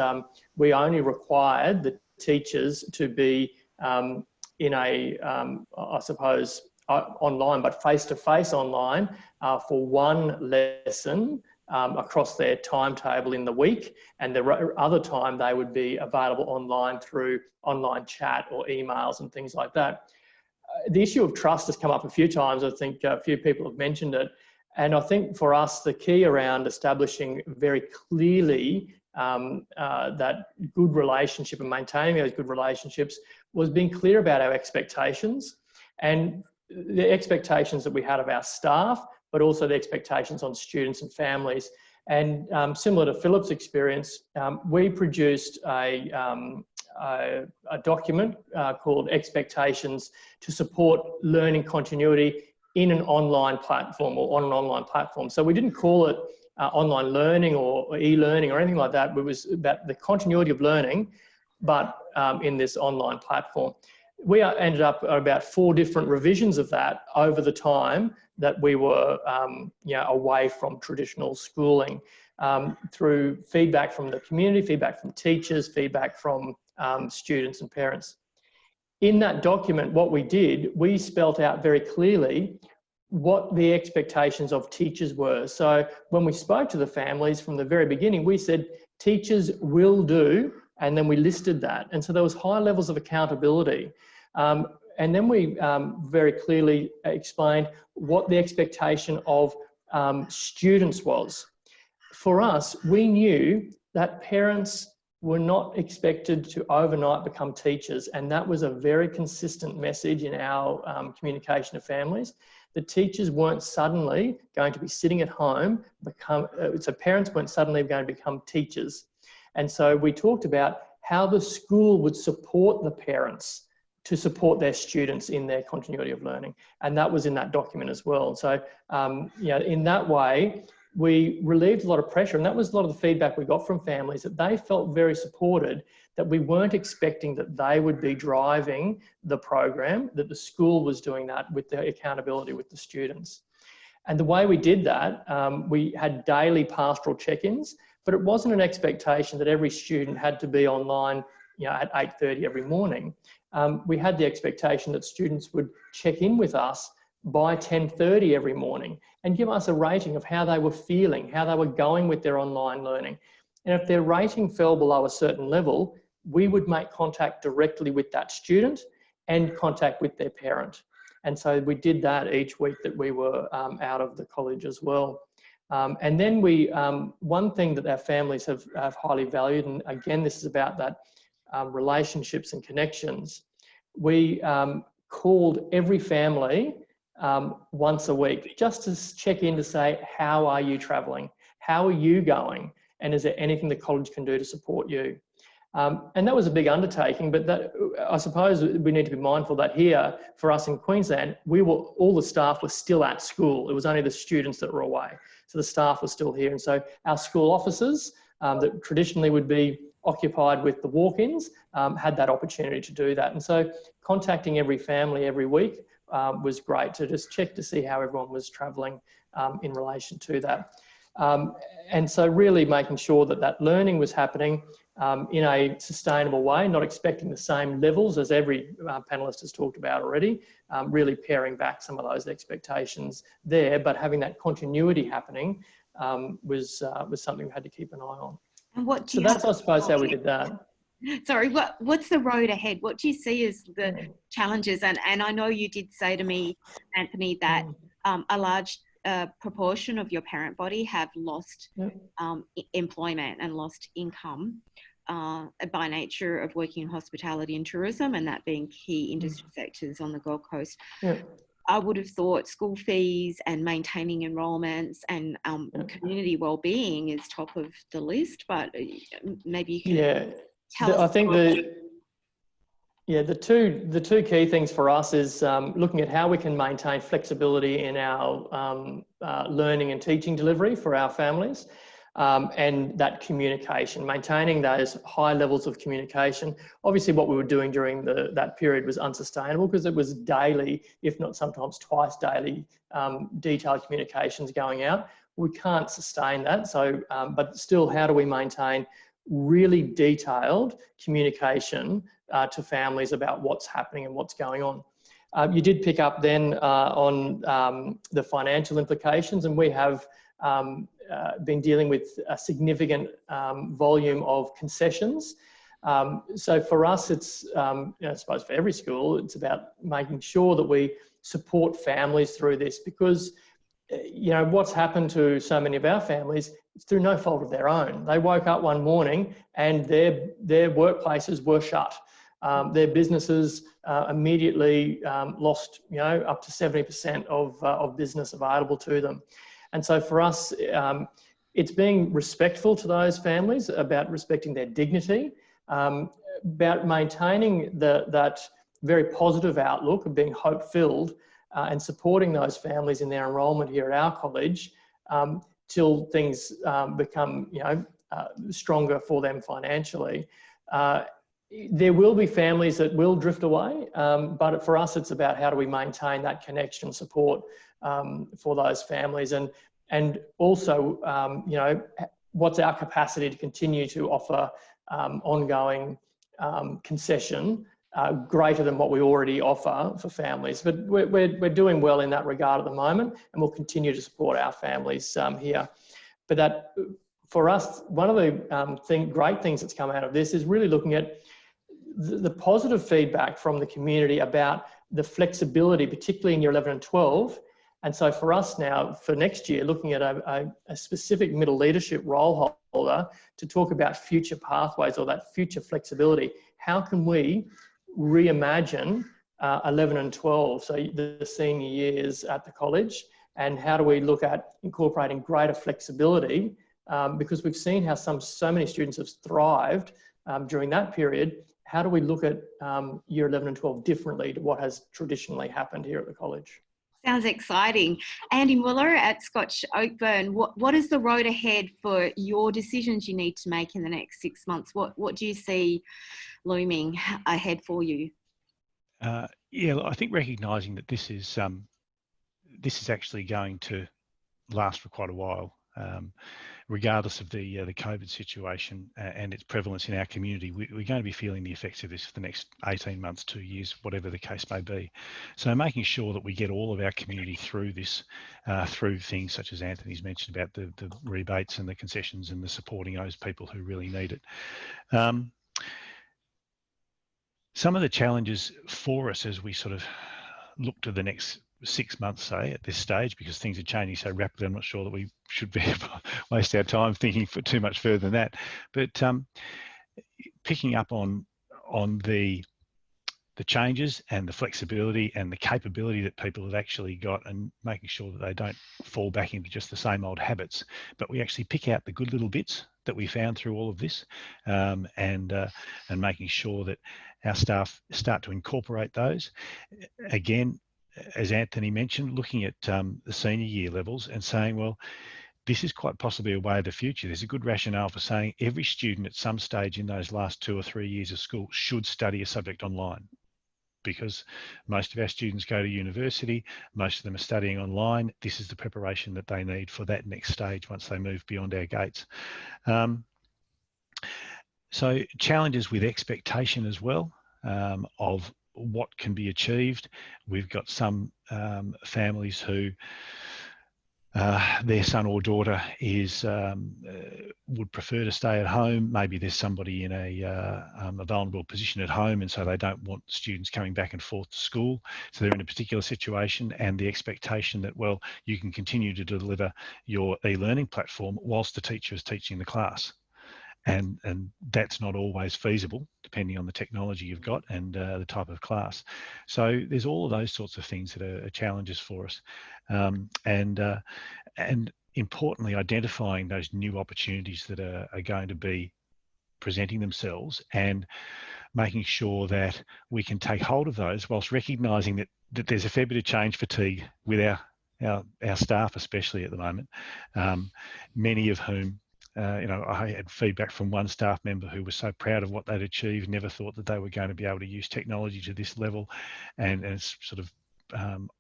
we only required the teachers to be in a, I suppose, online, but face-to-face online for 1 lesson across their timetable in the week, and the other time they would be available online through online chat or emails and things like that. The issue of trust has come up a few times. I think a few people have mentioned it. And I think for us, the key around establishing very clearly that good relationship and maintaining those good relationships was being clear about our expectations, and the expectations that we had of our staff, but also the expectations on students and families. And similar to Philip's experience, we produced a a document called Expectations to Support Learning Continuity in an Online Platform, or on an online platform. So we didn't call it online learning or e-learning or anything like that. It was about the continuity of learning, but in this online platform. We ended up at about 4 different revisions of that over the time that we were away from traditional schooling, through feedback from the community, feedback from teachers, feedback from students and parents. In that document, what we did, we spelt out very clearly what the expectations of teachers were. So when we spoke to the families from the very beginning, we said teachers will do, and then we listed that. And so there was high levels of accountability. And then we very clearly explained what the expectation of students was. For us, we knew that parents were not expected to overnight become teachers, and that was a very consistent message in our communication to families. The teachers weren't suddenly going to be sitting at home, so parents weren't suddenly going to become teachers. And so we talked about how the school would support the parents to support their students in their continuity of learning, and that was in that document as well. So in that way, we relieved a lot of pressure, and that was a lot of the feedback we got from families, that they felt very supported, that we weren't expecting that they would be driving the program, that the school was doing that with the accountability with the students. And the way we did that, we had daily pastoral check-ins, but it wasn't an expectation that every student had to be online at 8:30 every morning. We had the expectation that students would check in with us by 10:30 every morning and give us a rating of how they were feeling, how they were going with their online learning. And if their rating fell below a certain level, we would make contact directly with that student and contact with their parent. And so we did that each week that we were out of the college as well. And then one thing that our families have highly valued, and again, this is about that relationships and connections, we called every family once a week just to check in to say, how are you travelling? How are you going? And is there anything the college can do to support you? And that was a big undertaking, but that, I suppose we need to be mindful that here, for us in Queensland, all the staff were still at school. It was only the students that were away. So the staff were still here. And so our school officers that traditionally would be occupied with the walk-ins had that opportunity to do that. And so contacting every family every week was great to just check to see how everyone was travelling in relation to that. And so really making sure that that learning was happening in a sustainable way, not expecting the same levels as every panellist has talked about already, really paring back some of those expectations there, but having that continuity happening was something we had to keep an eye on. And what do you that's, I suppose, how we did that. Sorry, what's the road ahead? What do you see as the challenges? And I know you did say to me, Anthony, that a large proportion of your parent body have lost employment and lost income by nature of working in hospitality and tourism, and that being key industry sectors on the Gold Coast. I would have thought school fees and maintaining enrolments and community wellbeing is top of the list, but maybe you can tell us. I think the two key things for us is looking at how we can maintain flexibility in our learning and teaching delivery for our families, and that communication, maintaining those high levels of communication. Obviously what we were doing during that period was unsustainable because it was daily, if not sometimes twice daily, detailed communications going out. We can't sustain that. So, but still, how do we maintain really detailed communication to families about what's happening and what's going on? You did pick up then on the financial implications, and we have been dealing with a significant volume of concessions. So for us, it's, I suppose for every school, it's about making sure that we support families through this, because what's happened to so many of our families, it's through no fault of their own. They woke up one morning and their workplaces were shut. Their businesses immediately lost, up to 70% of business available to them. And so for us, it's being respectful to those families about respecting their dignity, about maintaining that very positive outlook of being hope-filled and supporting those families in their enrolment here at our college till things become, stronger for them financially. There will be families that will drift away, but for us, it's about how do we maintain that connection and support for those families, and also, what's our capacity to continue to offer ongoing concession greater than what we already offer for families. But we're doing well in that regard at the moment, and we'll continue to support our families here. But that, for us, one of the great things that's come out of this is really looking at the positive feedback from the community about the flexibility, particularly in year 11 and 12. And so for us now, for next year, looking at a specific middle leadership role holder to talk about future pathways or that future flexibility. How can we reimagine 11 and 12, so the senior years at the college, and how do we look at incorporating greater flexibility? Because we've seen how so many students have thrived during that period. How do we look at year 11 and 12 differently to what has traditionally happened here at the college? Sounds exciting. Andy Muller at Scotch Oakburn, what is the road ahead for your decisions you need to make in the next 6 months? What do you see looming ahead for you? I think recognising that this is actually going to last for quite a while. Regardless of the COVID situation and its prevalence in our community, we're going to be feeling the effects of this for the next 18 months, 2 years, whatever the case may be. So making sure that we get all of our community through this, through things such as Anthony's mentioned about the rebates and the concessions and the supporting those people who really need it. Some of the challenges for us as we sort of look to the next 6 months, say, at this stage, because things are changing so rapidly, I'm not sure that we should waste our time thinking for too much further than that. But picking up on the changes and the flexibility and the capability that people have actually got, and making sure that they don't fall back into just the same old habits, but we actually pick out the good little bits that we found through all of this, and making sure that our staff start to incorporate those. Again, as Anthony mentioned, looking at the senior year levels and saying, well, this is quite possibly a way of the future. There's a good rationale for saying every student at some stage in those last 2 or 3 years of school should study a subject online, because most of our students go to university, most of them are studying online. This is the preparation that they need for that next stage once they move beyond our gates. So challenges with expectation as well, of what can be achieved. We've got some families who their son or daughter is would prefer to stay at home. Maybe there's somebody in a vulnerable position at home, and so they don't want students coming back and forth to school. So they're in a particular situation, and the expectation that, well, you can continue to deliver your e-learning platform whilst the teacher is teaching the class. And that's not always feasible, depending on the technology you've got and the type of class. So there's all of those sorts of things that are challenges for us, and importantly, identifying those new opportunities that are going to be presenting themselves, and making sure that we can take hold of those, whilst recognising that there's a fair bit of change fatigue with our staff, especially at the moment. Many of whom. I had feedback from one staff member who was so proud of what they'd achieved, never thought that they were going to be able to use technology to this level, and sort of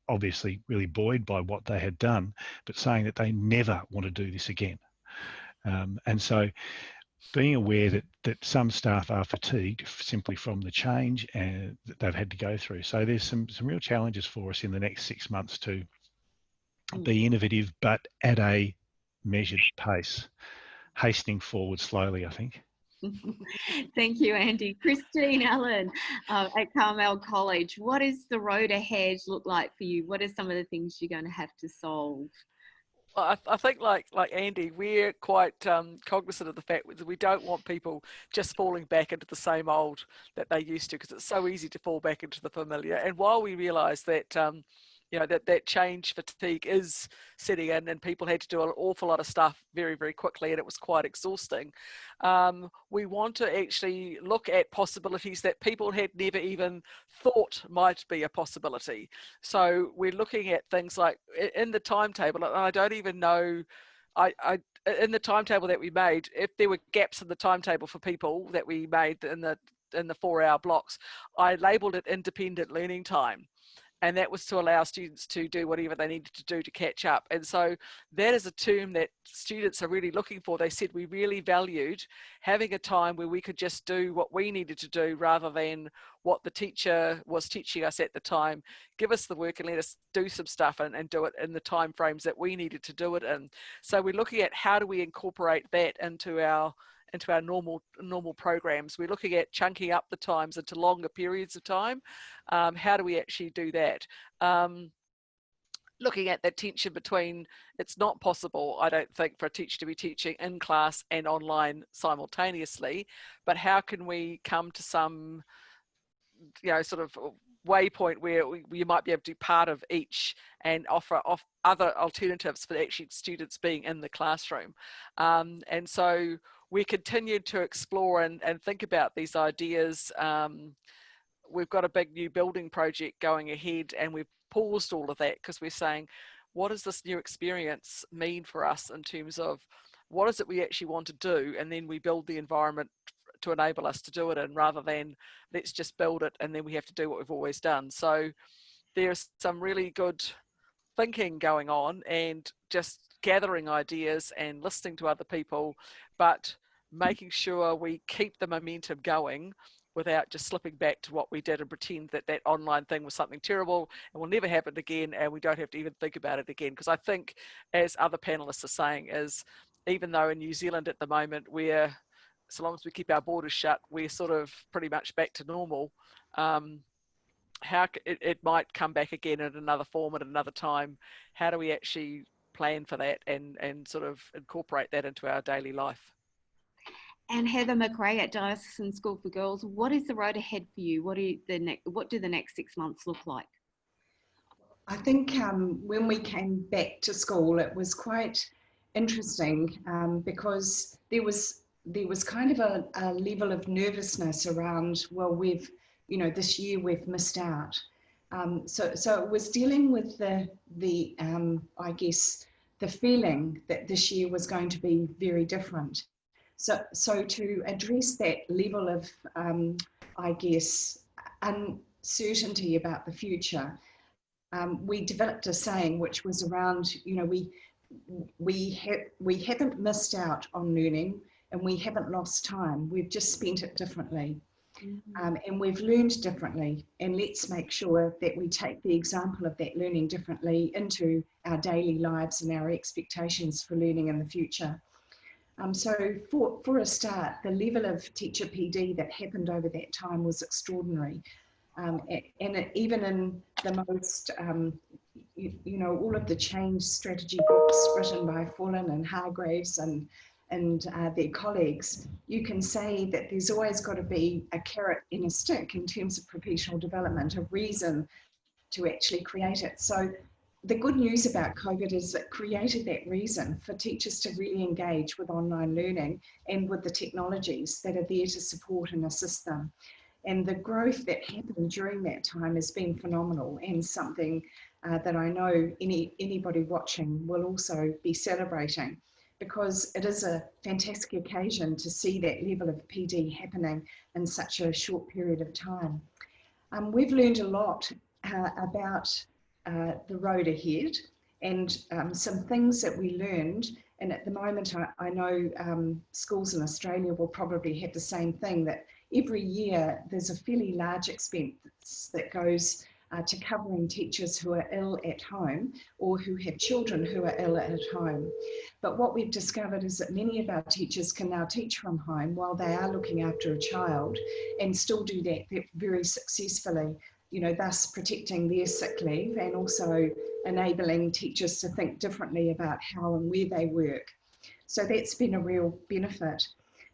obviously really buoyed by what they had done, but saying that they never want to do this again. And so being aware that some staff are fatigued simply from the change and that they've had to go through. So there's some real challenges for us in the next 6 months to be innovative, but at a measured pace. Hastening forward slowly, I think. Thank you, Andy. Christine Allen at Carmel College, what does the road ahead look like for you? What are some of the things you're going to have to solve? Well, I think like Andy, we're quite cognizant of the fact that we don't want people just falling back into the same old that they used to, because it's so easy to fall back into the familiar. And while we realise that you know, that change fatigue is setting in, and people had to do an awful lot of stuff very, very quickly, and it was quite exhausting. We want to actually look at possibilities that people had never even thought might be a possibility. So we're looking at things like in the timetable, and I don't even know, in the timetable that we made, if there were gaps in the timetable for people that we made in the 4-hour blocks, I labelled it independent learning time. And that was to allow students to do whatever they needed to do to catch up. And so that is a term that students are really looking for. They said we really valued having a time where we could just do what we needed to do rather than what the teacher was teaching us at the time. Give us the work and let us do some stuff and do it in the time frames that we needed to do it in. So we're looking at how do we incorporate that into our normal programs. We're looking at chunking up the times into longer periods of time. How do we actually do that? Looking at that tension between, it's not possible, I don't think, for a teacher to be teaching in class and online simultaneously, but how can we come to some, you know, sort of waypoint where you might be able to do part of each and offer other alternatives for actually students being in the classroom. And so we continue to explore and think about these ideas. We've got a big new building project going ahead, and we've paused all of that because we're saying, what does this new experience mean for us in terms of what is it we actually want to do? And then we build the environment to enable us to do it in, rather than let's just build it and then we have to do what we've always done. So there's some really good thinking going on and just gathering ideas and listening to other people, but making sure we keep the momentum going without just slipping back to what we did and pretend that that online thing was something terrible and will never happen again, and we don't have to even think about it again. Because I think, as other panelists are saying, is even though in New Zealand at the moment we're, so long as we keep our borders shut, we're sort of pretty much back to normal. How it might come back again in another form at another time. How do we actually plan for that and sort of incorporate that into our daily life? And Heather McRae at Diocesan School for Girls, what is the road ahead for you? What do the next 6 months look like? I think when we came back to school, it was quite interesting because there was kind of a level of nervousness around, well, this year we've missed out. So it was dealing with the I guess the feeling that this year was going to be very different. So to address that level of I guess uncertainty about the future, we developed a saying which was around, we haven't missed out on learning and we haven't lost time. We've just spent it differently. And we've learned differently, and let's make sure that we take the example of that learning differently into our daily lives and our expectations for learning in the future. So for a start, the level of teacher PD that happened over that time was extraordinary. And even in the most, all of the change strategy books written by Fullen and Hargraves and their colleagues, you can say that there's always got to be a carrot and a stick in terms of professional development, a reason to actually create it. So the good news about COVID is it created that reason for teachers to really engage with online learning and with the technologies that are there to support and assist them. And the growth that happened during that time has been phenomenal, and something that I know anybody watching will also be celebrating, because it is a fantastic occasion to see that level of PD happening in such a short period of time. We've learned a lot about the road ahead, and some things that we learned, and at the moment I know schools in Australia will probably have the same thing, that every year there's a fairly large expense that goes to covering teachers who are ill at home or who have children who are ill at home. But what we've discovered is that many of our teachers can now teach from home while they are looking after a child, and still do that very successfully, thus protecting their sick leave and also enabling teachers to think differently about how and where they work. So that's been a real benefit.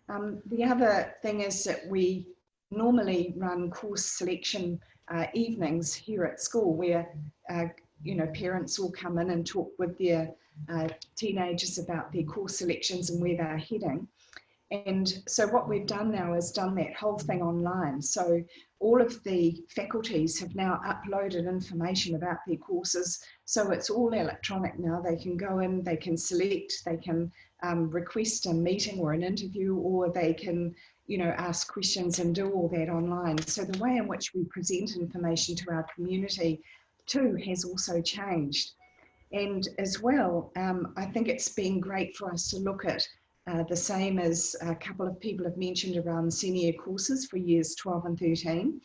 The other thing is that we normally run course selection evenings here at school, where you know, parents will come in and talk with their teenagers about their course selections and where they're heading. And so what we've done now is done that whole thing online. So all of the faculties have now uploaded information about their courses. So it's all electronic now. They can go in, they can select, they can request a meeting or an interview, or they can, you know, ask questions and do all that online. So the way in which we present information to our community too has also changed. And as well, I think it's been great for us to look at the same as a couple of people have mentioned around senior courses for years 12 and 13,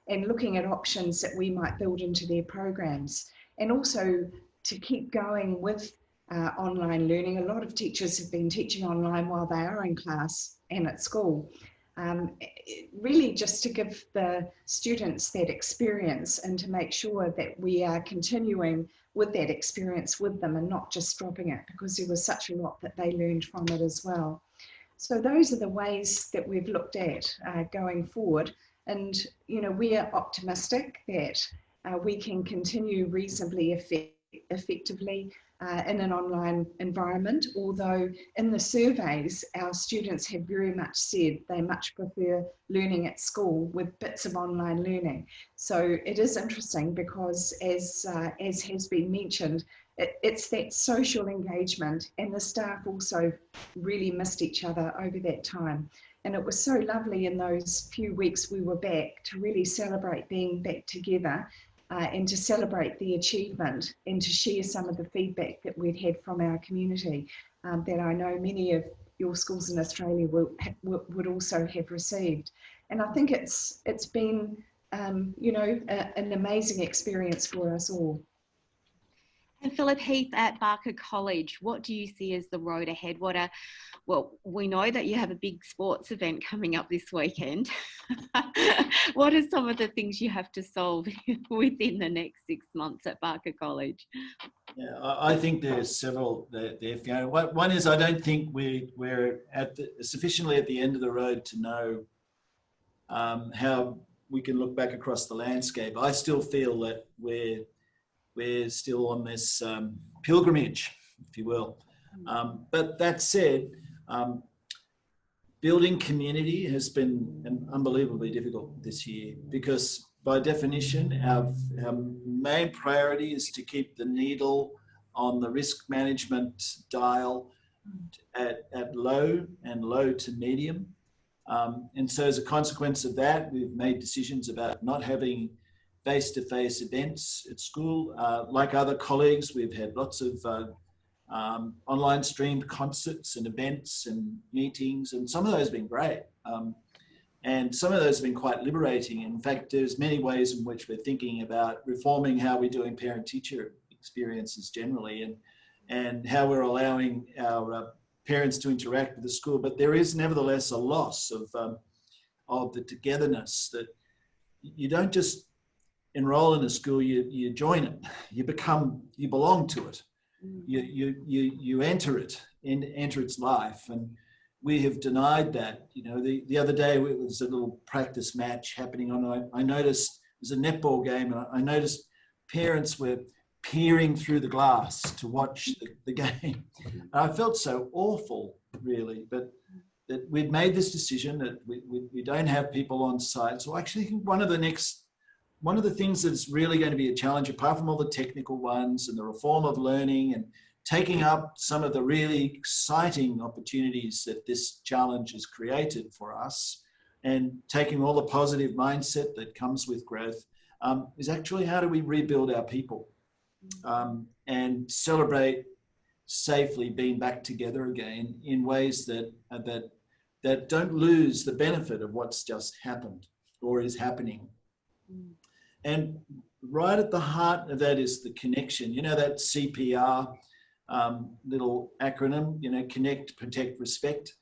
and looking at options that we might build into their programs. And also to keep going with online learning. A lot of teachers have been teaching online while they are in class and at school. Really just to give the students that experience and to make sure that we are continuing with that experience with them and not just dropping it, because there was such a lot that they learned from it as well. So those are the ways that we've looked at going forward. And, you know, we are optimistic that we can continue reasonably effectively in an online environment, although in the surveys our students have very much said they much prefer learning at school with bits of online learning. So it is interesting because as has been mentioned, it's that social engagement, and the staff also really missed each other over that time. And it was so lovely in those few weeks we were back to really celebrate being back together and to celebrate the achievement and to share some of the feedback that we'd had from our community that I know many of your schools in Australia would also have received. And I think it's been, you know, an amazing experience for us all. And Phillip Heath at Barker College, what do you see as the road ahead? Well, we know that you have a big sports event coming up this weekend. What are some of the things you have to solve within the next 6 months at Barker College? Yeah, I think there's several there, Fiona. One is I don't think we're sufficiently at the end of the road to know how we can look back across the landscape. I still feel that we're still on this pilgrimage, if you will. But that said, building community has been unbelievably difficult this year because by definition, our main priority is to keep the needle on the risk management dial at low and low to medium. And so as a consequence of that, we've made decisions about not having face-to-face events at school. Like other colleagues, we've had lots of online streamed concerts and events and meetings, and some of those have been great. And some of those have been quite liberating. In fact, there's many ways in which we're thinking about reforming how we're doing parent-teacher experiences generally and how we're allowing our parents to interact with the school. But there is nevertheless a loss of the togetherness that you don't just enroll in a school, you join it, you belong to it, you enter it and enter its life. And we have denied that. You know, the other day it was a little practice match happening on. I noticed it was a netball game, and I noticed parents were peering through the glass to watch the game. And I felt so awful, really, but that we'd made this decision that we don't have people on site. So I actually think one of the things that's really going to be a challenge, apart from all the technical ones and the reform of learning and taking up some of the really exciting opportunities that this challenge has created for us and taking all the positive mindset that comes with growth, is actually how do we rebuild our people and celebrate safely being back together again in ways that don't lose the benefit of what's just happened or is happening. And right at the heart of that is the connection. You know, that CPR little acronym, you know, connect, protect, respect.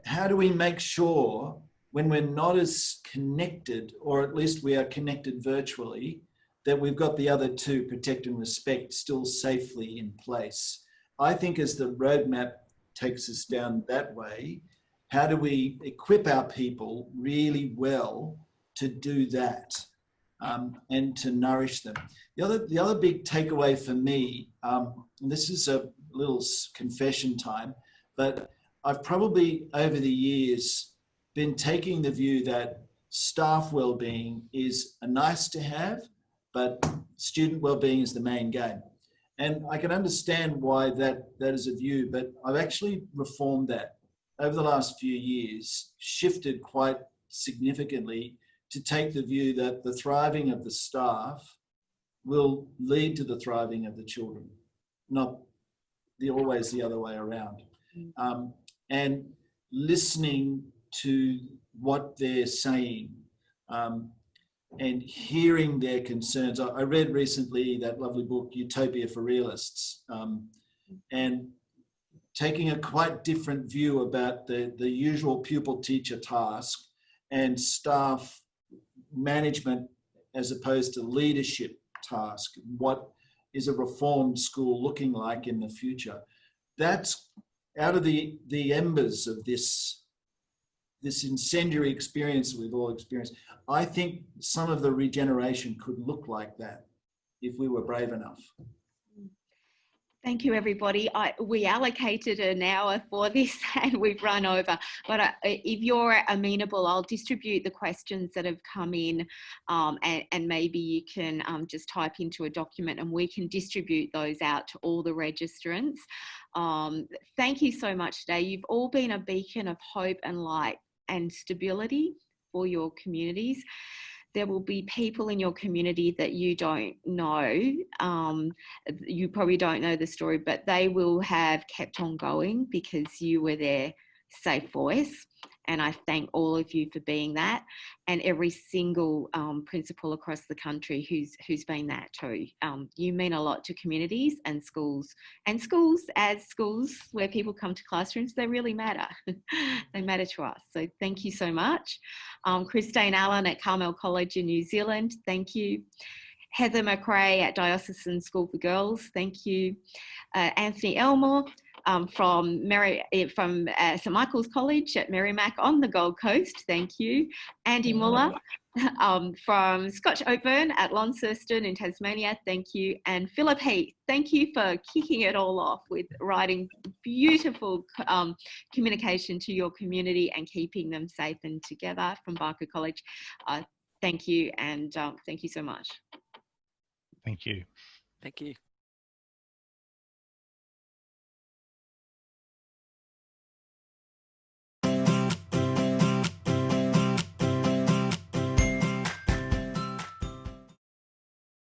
How do we make sure when we're not as connected, or at least we are connected virtually, that we've got the other two, protect and respect, still safely in place? I think as the roadmap takes us down that way, how do we equip our people really well to do that? and to nourish them. The other big takeaway for me, and this is a little confession time, but I've probably over the years been taking the view that staff well-being is a nice to have, but student well-being is the main game. And I can understand why that is a view, but I've actually reformed that over the last few years, shifted quite significantly to take the view that the thriving of the staff will lead to the thriving of the children, not always the other way around. And listening to what they're saying and hearing their concerns. I read recently that lovely book, Utopia for Realists, and taking a quite different view about the usual pupil-teacher task and staff management as opposed to leadership task. What is a reformed school looking like in the future? That's out of the embers of this incendiary experience we've all experienced. I think some of the regeneration could look like that if we were brave enough. Thank you, everybody. We allocated an hour for this and we've run over, but if you're amenable, I'll distribute the questions that have come in and maybe you can just type into a document and we can distribute those out to all the registrants. Thank you so much today. You've all been a beacon of hope and light and stability for your communities. There will be people in your community that you don't know. You probably don't know the story, but they will have kept on going because you were their safe voice. And I thank all of you for being that, and every single principal across the country who's been that too. You mean a lot to communities and schools as schools where people come to classrooms. They really matter. They matter to us. So thank you so much. Christine Allen at Carmel College in New Zealand, thank you. Heather McRae at Diocesan School for Girls, thank you. Anthony Elmore from St Michael's College at Merrimac on the Gold Coast, thank you. Andy Muller from Scotch Oakburn at Launceston in Tasmania, thank you. And Phillip Heath, thank you for kicking it all off with writing beautiful communication to your community and keeping them safe and together from Barker College. Thank you, and thank you so much. Thank you. Thank you.